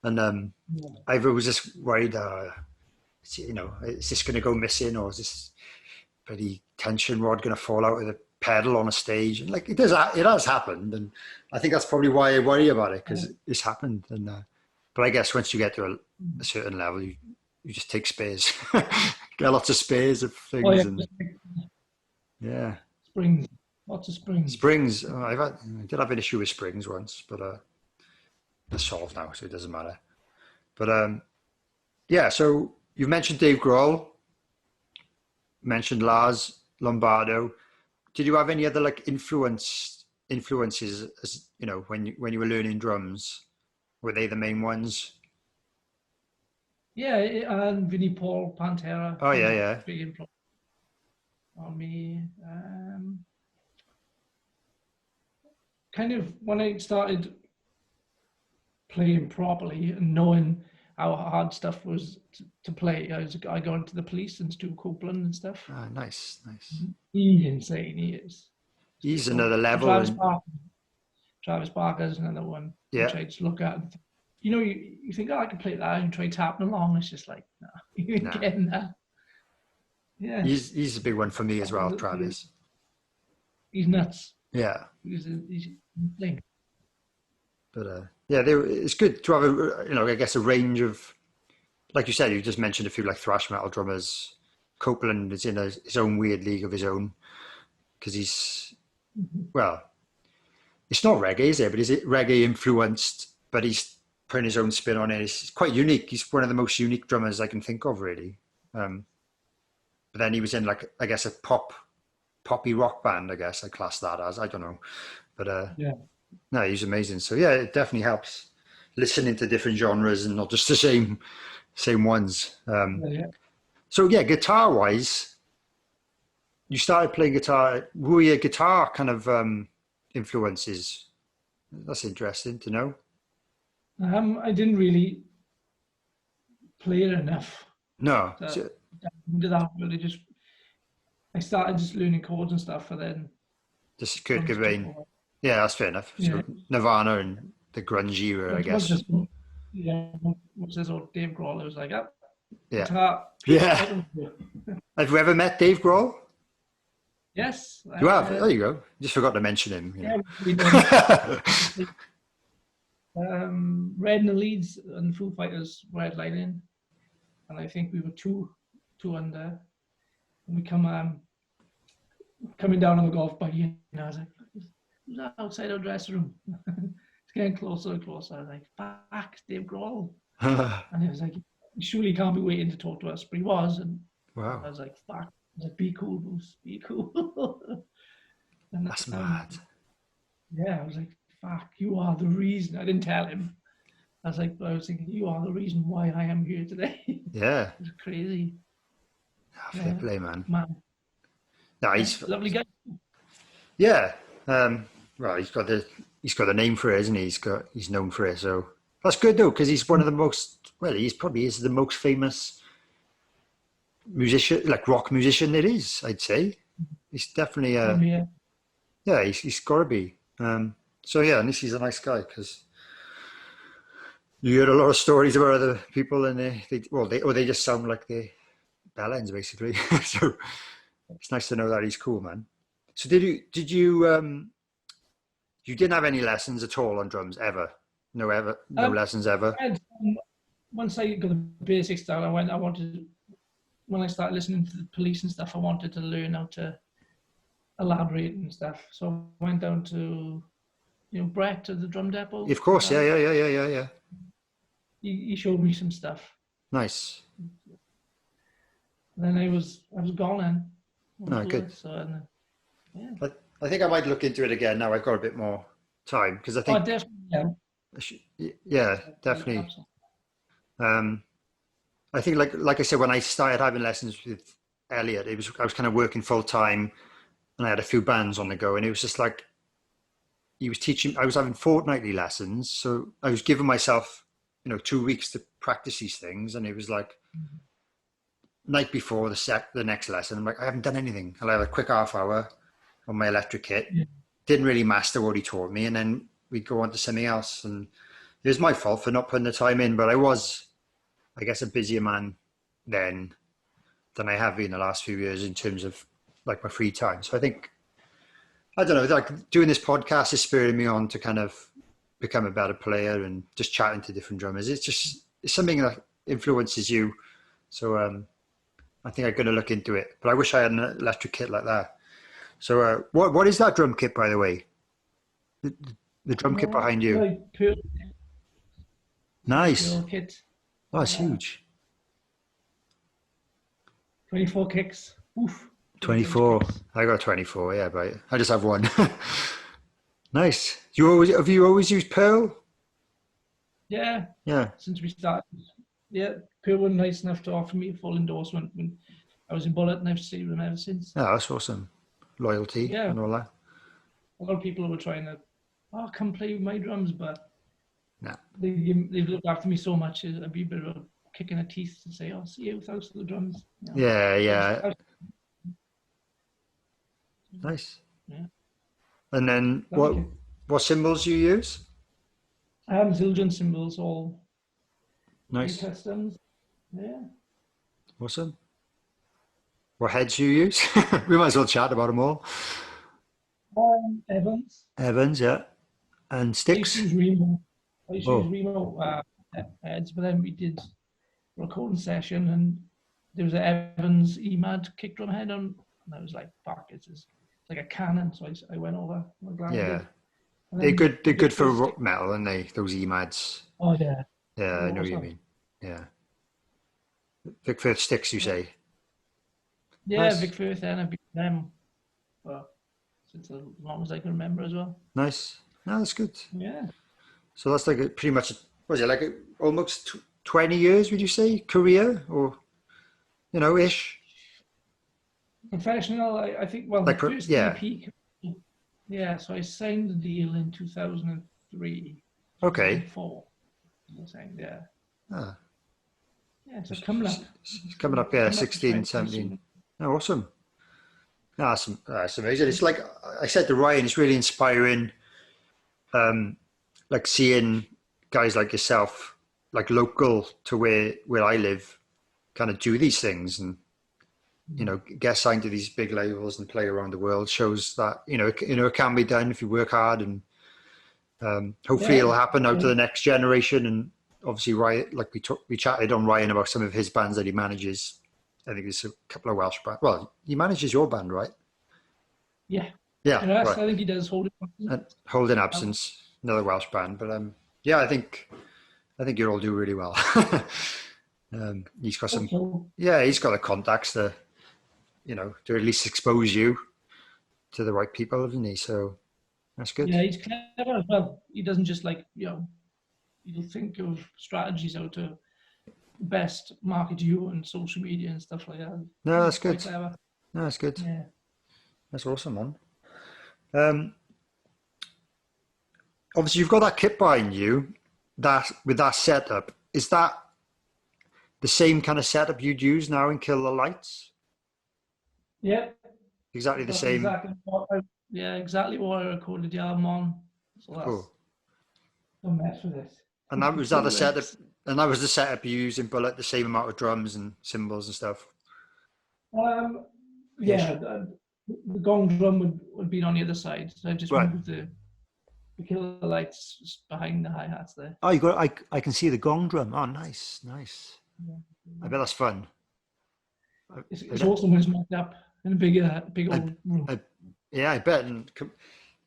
And I was just worried, is this going to go missing, or is this bloody tension rod going to fall out of the pedal on a stage? And like it has happened, and I think that's probably why I worry about it, because it's happened. And but I guess once you get to a certain level, you just take spares, get lots of spares of things, and yeah. Springs. Lots of springs. Springs. I did have an issue with springs once, but they're solved now, so it doesn't matter. But yeah, so you mentioned Dave Grohl, mentioned Lars Lombardo. Did you have any other like influences as you know when you were learning drums? Were they the main ones? Yeah, and Vinnie Paul, Pantera. Oh yeah. Big influence on me. Kind of when I started playing properly and knowing how hard stuff was to play, I got into the Police and Stu Copeland and stuff. Ah, nice. He's insane. He is. He's another level. Travis Barker's another one. Yeah. Which I just look at. And you know, you think, oh, I can play that and try tapping along. It's just like, no, you ain't getting that. Yeah. He's a big one for me as well, Travis. He's nuts. Yeah. He's insane. But yeah, it's good to have I guess a range of, like you said, you just mentioned a few like thrash metal drummers. Copeland is in his own weird league of his own because he's, well, it's not reggae, is it? But is it reggae influenced? But he's putting his own spin on it. It's quite unique. He's one of the most unique drummers I can think of, really. But then he was in like, I guess, a poppy rock band, I guess I class that as. I don't know. But yeah. No, he's amazing. So yeah, it definitely helps listening to different genres and not just the same ones. So yeah, guitar wise, you started playing guitar. Were your guitar kind of influences? That's interesting to know. I didn't really play it enough. No. Into that really I started just learning chords and stuff, and then just Kurt Cobain. Yeah, that's fair enough. Yeah. So Nirvana and the grunge era, I guess. What's this old Dave Grohl? It was like, yeah. Guitar. Yeah. Have you ever met Dave Grohl? Yes. You have? There you go. Just forgot to mention him. Yeah. Red and the Leeds and Foo Fighters were headlining, and I think we were two under. And we coming down on the golf buggy, and I was like, who's outside our dressing room? It's getting closer and closer. I was like, fuck, Dave Grohl. And he was like, surely he can't be waiting to talk to us. But he was. And wow. I was like, fuck. I was like, be cool, Bruce. Be cool. And that's mad. Yeah, I was like, fuck, you are the reason. I didn't tell him. I was thinking, you are the reason why I am here today. Yeah. It was crazy. Fair play, man. No, he's lovely guy. Yeah. Well, he's got the name for it, isn't he? He's known for it, so that's good though, because he's one of the most. Well, he's probably the most famous musician, like rock musician. It is, I'd say. He's definitely yeah. He's got to be. So yeah, and he's a nice guy because you hear a lot of stories about other people, and they just sound like they bellends basically. So it's nice to know that he's cool, man. So did you you didn't have any lessons at all on drums ever? No lessons ever? Once I got the basics down, when I started listening to the Police and stuff, I wanted to learn how to elaborate and stuff. So I went down to, Brett to the drum depot. Of course, yeah. He showed me some stuff. Nice. And then I was gone then. Oh, good. So, yeah. I think I might look into it again now. I've got a bit more time because I think. Oh, definitely. Yeah, definitely. I think like I said, when I started having lessons with Elliot, I was kind of working full time, and I had a few bands on the go, and it was just like he was teaching. I was having fortnightly lessons, so I was giving myself 2 weeks to practice these things, and it was like. Night before the next lesson, I'm like, I haven't done anything. I'll have a quick half hour on my electric kit. Yeah. Didn't really master what he taught me, and then we'd go on to something else. And it was my fault for not putting the time in, but I was, I guess, a busier man then than I have been the last few years in terms of like my free time. So I think, I don't know, like doing this podcast is spurring me on to kind of become a better player and just chatting to different drummers. It's something that influences you. So, I think I'm going to look into it, but I wish I had an electric kit like that. So what is that drum kit, by the way? The drum kit behind you. Like pure, Nice. pure kit. Oh, it's Yeah. huge. 24 kicks. Oof. Big bunch of 24. kicks. I got 24, yeah, but I just have one. Nice. Have you always used pearl? Yeah, Yeah. since we started. Yeah, Pure were nice enough to offer me a full endorsement when I was in Bullet, and I've stayed with them ever since. Yeah, that's awesome. Loyalty Yeah, and all that. a lot of people were trying to, come play with my drums, but Nah. they looked after me so much. It'd be a bit of a kick in the teeth to say, see you without the drums. You know. Yeah, I yeah. Nice. yeah, And then lovely kit. what symbols you use? I have Zildjian cymbals, all new Nice. customs. Yeah. Awesome. What heads you use? We might as well chat about them all. Evans. Evans, yeah. And I used sticks. to use Remo. I used to use Oh, Remo heads, but then we did a recording session, and there was an Evans EMAD kick drum head on, and I was like, "Fuck, it's like a cannon." So I went over. I'm glad I yeah. did. And They're then good. They're the good for first rock stick- metal, aren't they? Those EMADs. Oh yeah, Yeah, I know what you awesome. mean. Yeah. Vic Firth sticks, you say? Yeah, Nice. Vic Firth, and I've been with them for since as long as I can remember as well. Nice. No, that's good. Yeah, So that's like pretty much, was it like almost 20 years, would you say, career or, ish? professional. I think. Well, the Like, first yeah. EP. Yeah, so I signed the deal in 2003, Okay. 2004. I signed, yeah. Ah, Yeah, so coming up. it's coming up, yeah, Coming up to 16, 20 17. soon. Oh, awesome. No, that's amazing. It's like I said to Ryan, it's really inspiring, like seeing guys like yourself, like local to where I live, kind of do these things and, get signed to these big labels and play around the world shows that, it can be done if you work hard and hopefully it'll Yeah, happen out to the next generation. And obviously, Ryan, like we chatted on Ryan about some of his bands that he manages. I think there's a couple of Welsh bands. Well, he manages your band, right? yeah. Yeah, The rest, right. I think he does hold it. And Holding Absence, another Welsh band. But yeah, I think you all do really well. He's got some, So, yeah, he's got the contacts to, to at least expose you to the right people, hasn't he? So that's good. yeah, he's clever as well. He doesn't just he'll think of strategies how to best market you on social media and stuff like that. No, that's He's quite good. clever. No, that's good. Yeah. That's awesome, man. Obviously, you've got that kit behind you. That with that setup, is that the same kind of setup you'd use now in Kill the Lights? Yeah. Exactly the That's same. exactly what I recorded the album on. So that's Cool. don't mess with this. And that was that the setup. And that was the setup you used in Bullet, the same amount of drums and cymbals and stuff. Yeah, the gong drum would be on the other side. So I just Right. moved the killer lights behind the hi-hats there. Oh, you got. I can see the gong drum. Oh, nice, nice. Yeah. I bet that's fun. It's awesome when it's mocked up in a big old room. Yeah, I bet. And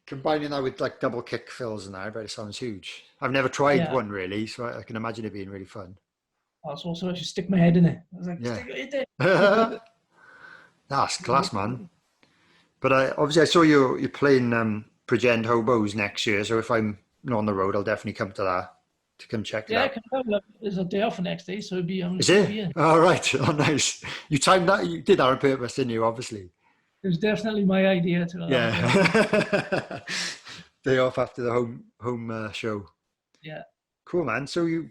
combining that with like double kick fills and that, I bet it sounds huge. I've never tried one really, so I can imagine it being really fun. Also, I should stick my head in it. I was like, Yeah. stick your head in. That's class, man. But obviously, I saw you're playing Pretend Hobos next year. So if I'm not on the road, I'll definitely come to that to come check it out. There's a day off the next day, so it'd be on. Is it? Oh, right. Oh, nice. You timed that. You did that on purpose, didn't you? Obviously. It was definitely my idea to. Yeah. Day off after the home show. Yeah. Cool, man. So you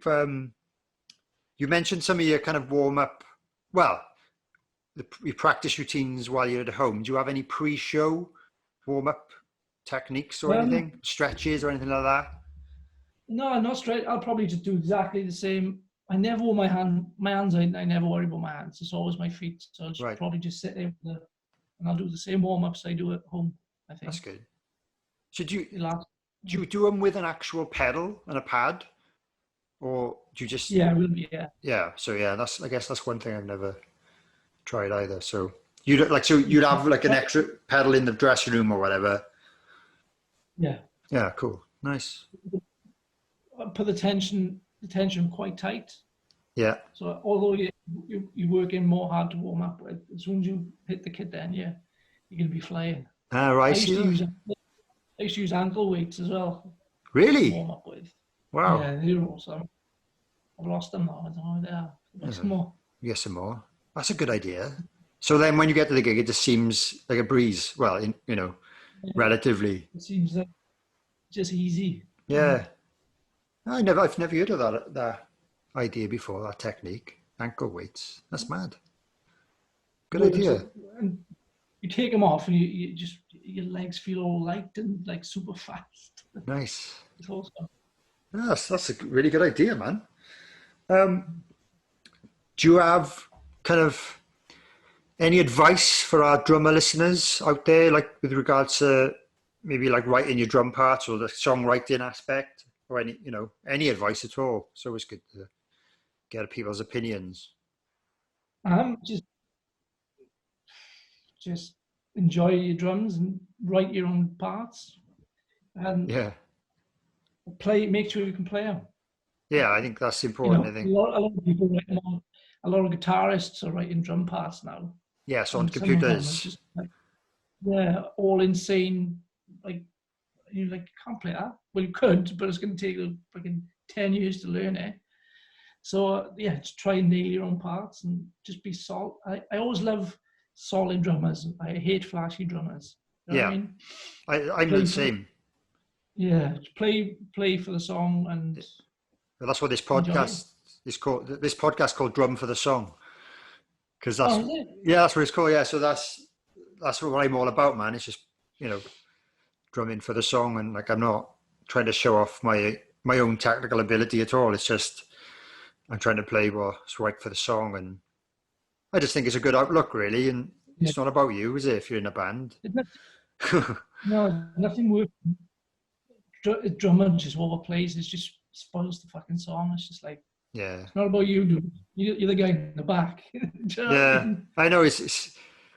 mentioned some of your kind of warm up. Well, your practice routines while you're at home. Do you have any pre-show warm up techniques or anything, stretches or anything like that? No, not straight. I'll probably just do exactly the same. I never wear my hands. I never worry about my hands. It's always my feet. So I'll probably just sit there and I'll do the same warm ups I do at home. I think that's good. So do you do them with an actual pedal and a pad, or do you just? Yeah, it will be. Yeah. Yeah. So yeah, I guess that's one thing I've never tried either. So you'd have like an extra pedal in the dressing room or whatever. Yeah. Yeah, cool, nice. Put the tension quite tight. Yeah. So although you work in more hard to warm up with, as soon as you hit the kit, then you're gonna be flying. Right. I used to use ankle weights as well to Really? warm up with. Wow. Yeah, they're awesome. I've lost them now. I don't know where they are. Get some more. Get some more. That's a good idea. So then when you get to the gig, it just seems like a breeze. Well, relatively. It seems like just easy. Yeah. I've never heard of that idea before, that technique. Ankle weights. That's mad. Good idea. And you take them off and you just, your legs feel all light and like super fast. Nice. It's awesome. That's a really good idea, man. Do you have kind of any advice for our drummer listeners out there, like with regards to maybe like writing your drum parts or the songwriting aspect, or any advice at all? It's always good to get people's opinions. Just enjoy your drums and write your own parts, and make sure you can play them. Yeah, I think that's important. I think a lot of people write them on. A lot of guitarists are writing drum parts now. Yes, on computers. Just all insane. Like you can't play that. Well, you could, but it's going to take fucking 10 years to learn it. So just try and nail your own parts and just be solid. I always love solid drummers. I hate flashy drummers. You know what I mean? I'm the same. Play for the song, and well, that's what this podcast is called. This podcast called Drum for the Song, because that's that's what it's called. Yeah, so that's what I'm all about, man. It's just drumming for the song, and like I'm not trying to show off my own technical ability at all. It's just I'm trying to play what's right for the song, and I just think it's a good outlook, really. And it's not about you, is it? If you're in a band, no, nothing works. Drummer just overplays. It just spoils the fucking song. It's just like it's not about you, dude. You're the guy in the back. I know. It's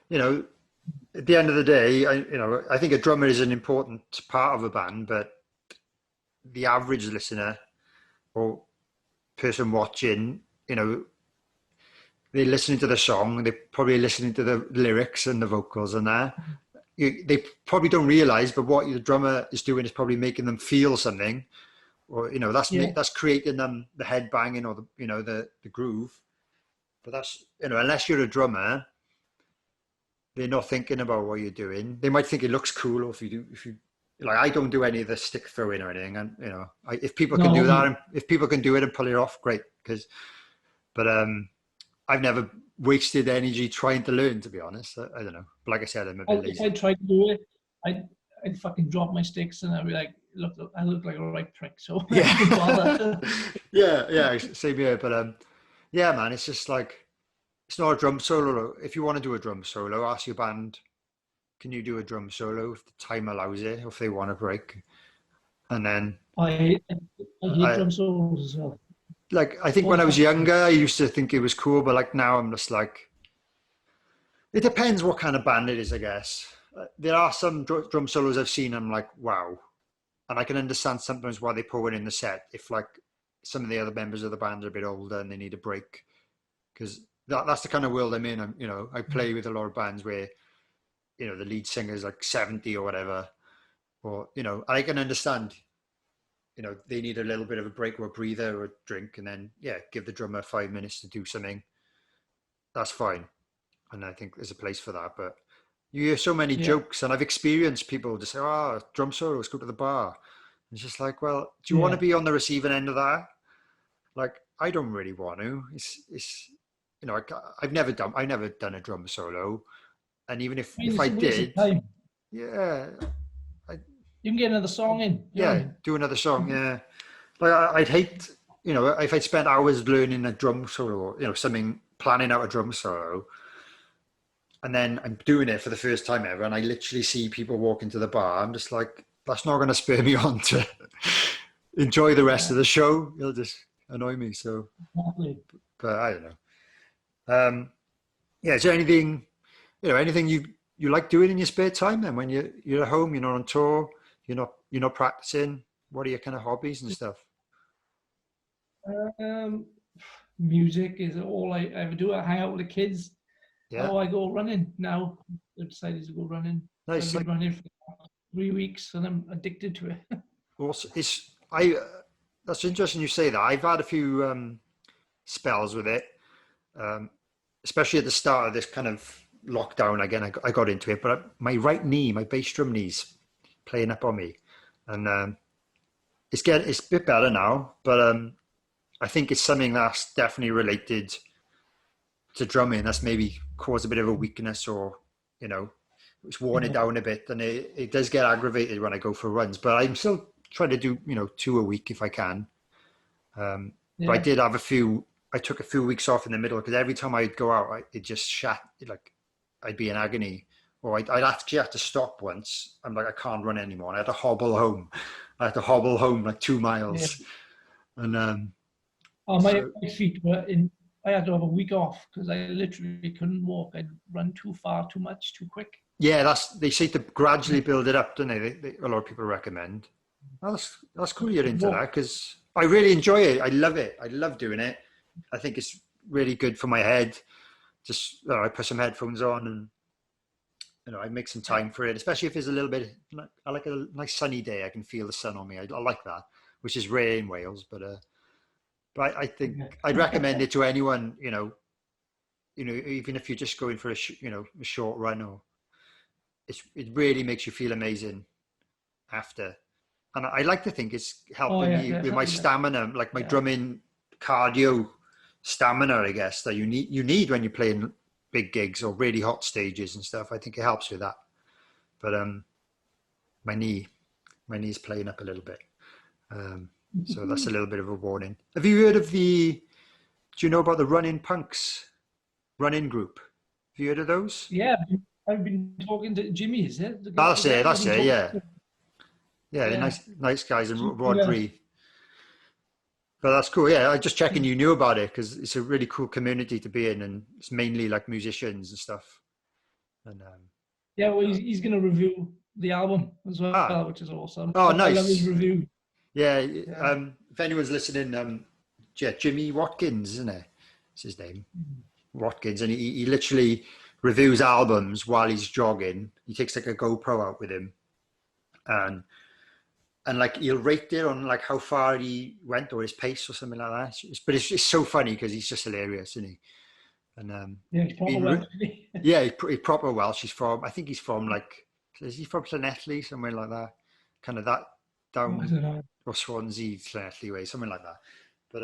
at the end of the day, I think a drummer is an important part of a band, but the average listener or person watching, they're listening to the song, they're probably listening to the lyrics and the vocals and that. They probably don't realize, but what the drummer is doing is probably making them feel something, or that's creating them the head banging or the groove. But that's unless you're a drummer, they're not thinking about what you're doing. They might think it looks cool, or if you like, I don't do any of the stick throwing or anything, and if people can do that, and if people can do it and pull it off, great. But I've never wasted energy trying to learn, to be honest. I don't know. But like I said, I'm a bit lazy. I tried to do it. I'd fucking drop my sticks and I'd be like, I look like a right prick. So yeah, same here. But man, it's just like, it's not a drum solo. If you want to do a drum solo, ask your band, can you do a drum solo if the time allows it, or if they want a break? And then I hate drum solos as well. Like, I think when I was younger, I used to think it was cool, but like now I'm just like, it depends what kind of band it is, I guess. There are some drum solos I've seen, I'm like, wow. And I can understand sometimes why they put one in the set if like some of the other members of the band are a bit older and they need a break. Because that's the kind of world I'm in. I play with a lot of bands where, the lead singer is like 70 or whatever. Or, I can understand, they need a little bit of a break or a breather or a drink, and then, give the drummer 5 minutes to do something. That's fine. And I think there's a place for that. But you hear so many jokes, and I've experienced people just say, drum solo, let's go to the bar. And it's just like, well, do you want to be on the receiving end of that? Like, I don't really want to. It's I've never done a drum solo. And even if I did, you can get another song in. Do another song. Yeah, like I'd hate, if I'd spent hours learning a drum solo, or planning out a drum solo, and then I'm doing it for the first time ever, and I literally see people walk into the bar. I'm just like, that's not going to spur me on to enjoy the rest of the show. It'll just annoy me. So, but I don't know. Is there anything anything you like doing in your spare time then when you're at home, you're not on tour, you're not practicing. What are your kind of hobbies and stuff? Um, music is all I ever do. I hang out with the kids. Yeah. Oh, I go running now. I've decided to go running. So I've Nice. been running for 3 weeks and I'm addicted to it. Also, that's interesting you say that. I've had a few spells with it, um, especially at the start of this kind of lockdown. Again, I got into it, but my right knee, my bass drum knees, playing up on me, and it's a bit better now. But I think it's something that's definitely related to drumming. That's maybe caused a bit of a weakness, or it's worn it down a bit, and it does get aggravated when I go for runs. But I'm still trying to do 2 a week if I can. But I did have I took a few weeks off in the middle because every time I'd go out, it just like I'd be in agony, or I'd actually have to stop once. I'm like, I can't run anymore. And I had to hobble home. I had to hobble home like 2 miles, and my feet were in. I had to have a week off because I literally couldn't walk. I'd run too far, too much, too quick. yeah, they say to gradually build it up, don't they? A lot of people recommend. That's cool you're into that because I really enjoy it. I love it. I love doing it. I think it's really good for my head. Just I put some headphones on and I make some time for it, especially if there's a little bit. I like a nice sunny day. I can feel the sun on me. I like that, which is rare in Wales. But I think I'd recommend it to anyone. Even if you're just going for a short run, or it really makes you feel amazing after. And I like to think it's helping me with my stamina, like my drumming cardio stamina, I guess, that you need when you're playing big gigs or really hot stages and stuff. I think it helps with that. But my knee's playing up a little bit. So that's a little bit of a warning. Have you heard of do you know about the Running Punks running group? Have you heard of those? Yeah, I've been talking to Jimmy, is it? That's it, yeah. Yeah, they're nice guys in Rodri. But that's cool. Yeah, I just checking you knew about it because it's a really cool community to be in, and it's mainly like musicians and stuff. And well, he's going to review the album as well, which is awesome. Oh, nice. I love his review. Yeah. If anyone's listening, Jimmy Watkins, isn't it? It's his name, Watkins, and he literally reviews albums while he's jogging. He takes like a GoPro out with him, and like he'll rate it on like how far he went or his pace or something like that. But it's so funny because he's just hilarious, isn't he? And he's proper Welsh. He's proper Welsh. I think he's from is he from Llanelli, somewhere like that? Kind of that down or Swansea, Llanelli way, something like that. But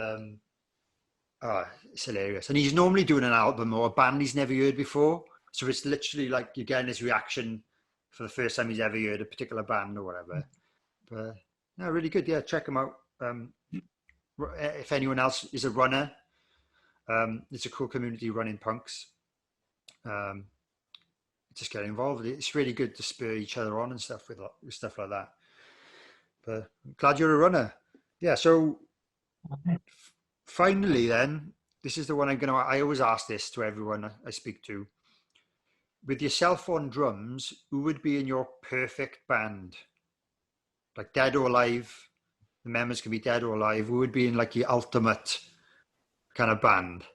it's hilarious. And he's normally doing an album or a band he's never heard before. So it's literally like you're getting his reaction for the first time he's ever heard a particular band or whatever. But no, really good. Yeah, check them out. If anyone else is a runner, it's a cool community, Running Punks. Just get involved. It's really good to spur each other on and stuff with stuff like that. But I'm glad you're a runner. Yeah. So finally, then this is the one I always ask this to everyone I speak to. With yourself on drums, who would be in your perfect band? Like dead or alive, the members can be dead or alive. Who would be in like your ultimate kind of band?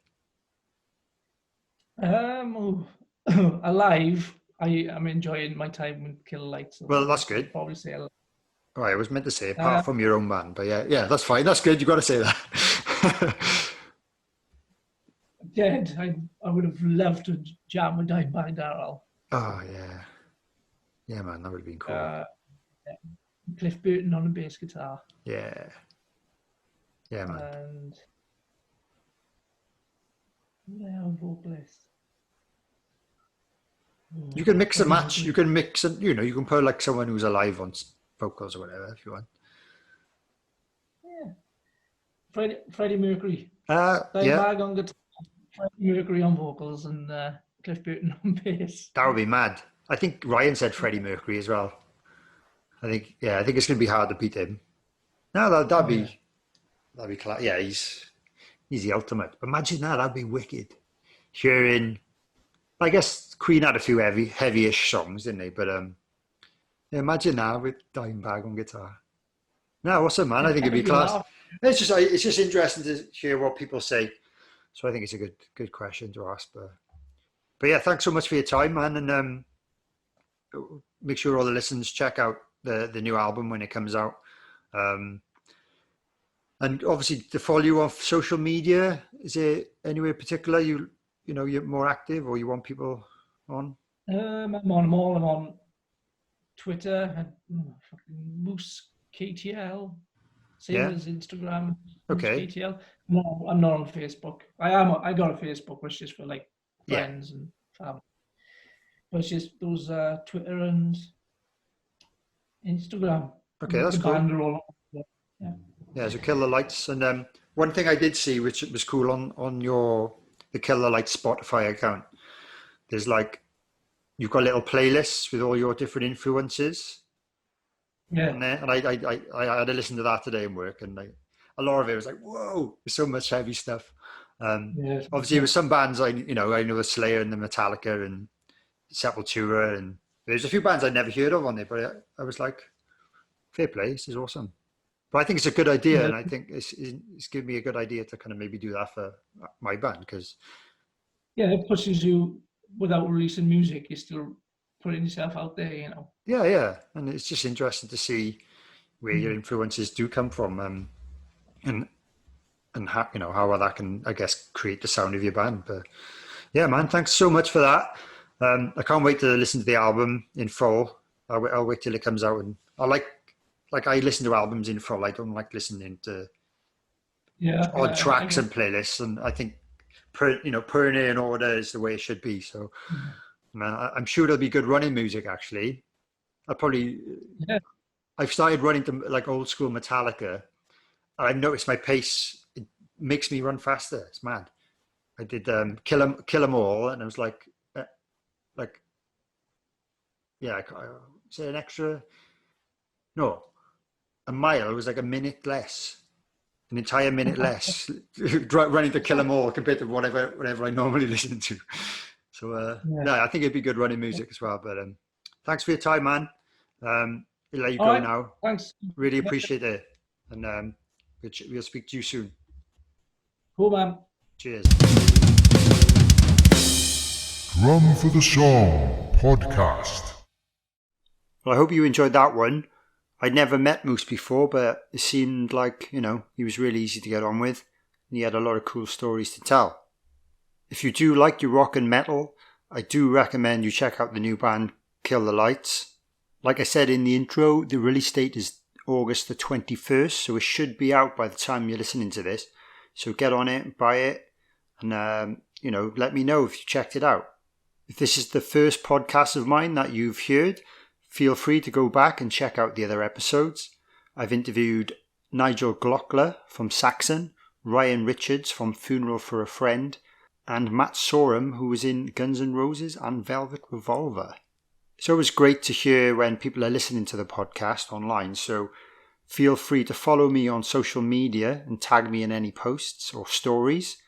Alive, I'm enjoying my time with Killer Lights. Well, that's good. I'd probably say alive. Right, I was meant to say apart from your own band, but yeah, that's fine. That's good. You got to say that. Dead. I would have loved to jam with Dimebag Darrell. Oh yeah, man, that would have been cool. Cliff Burton on a bass guitar. Yeah, man. And vocalist. You can mix and match. You can mix and you can put like someone who's alive on vocals or whatever if you want. Yeah. Freddie Mercury. Dimebag on guitar, Freddie Mercury on vocals, and Cliff Burton on bass. That would be mad. I think Ryan said Freddie Mercury as well. I think it's going to be hard to beat him. No, that'd be class. Yeah, he's the ultimate. Imagine that'd be wicked. Hearing, I guess Queen had a few heavy-ish songs, didn't they? But yeah, imagine that with Dimebag on guitar. No, awesome, man. I think it'd be You class. laugh. It's just interesting to hear what people say. So I think it's a good question to ask. But yeah, thanks so much for your time, man, and make sure all the listeners check out the new album when it comes out. Um, and obviously to follow you on social media, is there anywhere particular you're more active or you want people on? I'm on them all. I'm on Twitter and fucking Moose KTL. Same Yeah. as Instagram, Moose Okay. KTL. No, I'm not on Facebook. I got a Facebook, which is for like Yeah. friends and family. But it's just those Twitter and Instagram. Okay, And that's the cool. band are all on. Yeah. Yeah, so Kill the Lights. And one thing I did see, which was cool on the Kill the Lights Spotify account, there's like you've got little playlists with all your different influences Yeah. on there. And I had to listen to that today in work, and like a lot of it was like, whoa, there's so much heavy stuff. Yeah. Obviously, with some bands I know the Slayer and the Metallica and Sepultura, and there's a few bands I never heard of on there, but I was like, fair play, this is awesome. But I think it's a good idea, Yeah. and I think it's given me a good idea to kind of maybe do that for my band because Yeah, it pushes you without releasing music. You're still putting yourself out there, you know. yeah, and it's just interesting to see where your Mm. influences do come from, and how how that can, I guess, create the sound of your band. But yeah, man, thanks so much for that. I can't wait to listen to the album in full. I'll wait till it comes out, and I listen to albums in full. I don't like listening to Yeah, odd I tracks get. and playlists, and I think putting it in order is the way it should be. So, Mhm. man, I'm sure it'll be good running music. Actually, I probably Yeah, I've started running to like old school Metallica. I've noticed my pace it makes me run faster. It's mad. I did kill 'em all, and I was like yeah, is it an extra? No, a mile was like a minute less, an entire minute less running to kill 'em all compared to whatever I normally listen to. So yeah. no, I think it'd be good running music as well. But thanks for your time, man. I'll let you All go right. now. Thanks. Really Yeah, appreciate it, and we'll speak to you soon. cool, man. Cheers. Drum for the Song podcast. Well, I hope you enjoyed that one. I'd never met Moose before, but it seemed like, he was really easy to get on with, and he had a lot of cool stories to tell. If you do like your rock and metal, I do recommend you check out the new band Kill the Lights. Like I said in the intro, the release date is August the 21st, so it should be out by the time you're listening to this. So get on it, buy it, and let me know if you checked it out. If this is the first podcast of mine that you've heard, feel free to go back and check out the other episodes. I've interviewed Nigel Glockler from Saxon, Ryan Richards from Funeral for a Friend, and Matt Sorum, who was in Guns N' Roses and Velvet Revolver. It's always great to hear when people are listening to the podcast online, so feel free to follow me on social media and tag me in any posts or stories.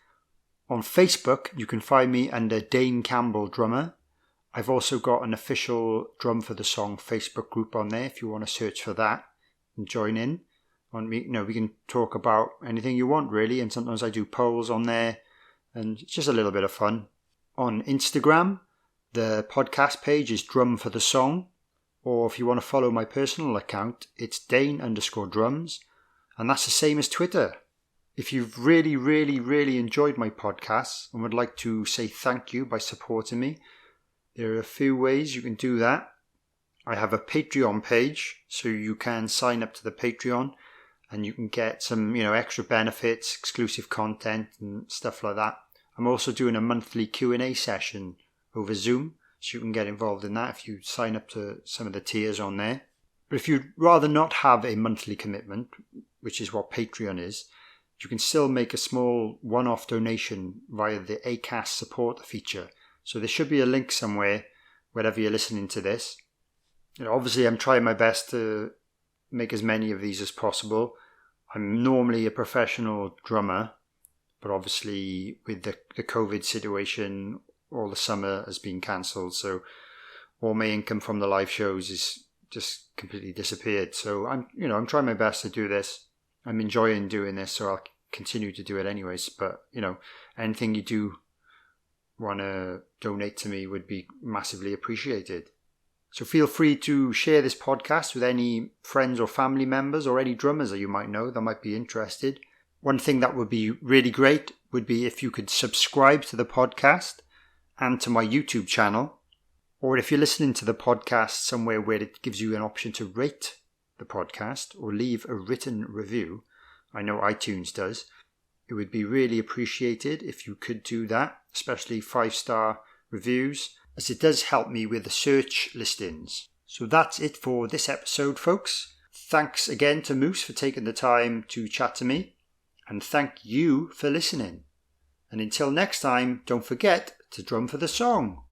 On Facebook, you can find me under Dane Campbell Drummer. I've also got an official Drum for the Song Facebook group on there if you want to search for that and join in. We can talk about anything you want really, and sometimes I do polls on there, and it's just a little bit of fun. On Instagram, the podcast page is Drum for the Song, or if you want to follow my personal account, it's Dane_drums, and that's the same as Twitter. If you've really, really, really enjoyed my podcasts and would like to say thank you by supporting me, there are a few ways you can do that. I have a Patreon page, so you can sign up to the Patreon and you can get some, extra benefits, exclusive content and stuff like that. I'm also doing a monthly Q&A session over Zoom, so you can get involved in that if you sign up to some of the tiers on there. But if you'd rather not have a monthly commitment, which is what Patreon is, you can still make a small one-off donation via the Acast support feature. So there should be a link somewhere wherever you're listening to this. Obviously, I'm trying my best to make as many of these as possible. I'm normally a professional drummer, but obviously with the COVID situation, all the summer has been cancelled, so all my income from the live shows is just completely disappeared. So I'm trying my best to do this. I'm enjoying doing this, so I'll continue to do it anyways. But anything you do want to donate to me would be massively appreciated. So feel free to share this podcast with any friends or family members or any drummers that you might know that might be interested. One thing that would be really great would be if you could subscribe to the podcast and to my YouTube channel, or if you're listening to the podcast somewhere where it gives you an option to rate the podcast or leave a written review. I know iTunes does. It would be really appreciated if you could do that, especially 5-star reviews, as it does help me with the search listings. So that's it for this episode, folks. Thanks again to Moose for taking the time to chat to me, and thank you for listening. And until next time, don't forget to drum for the song.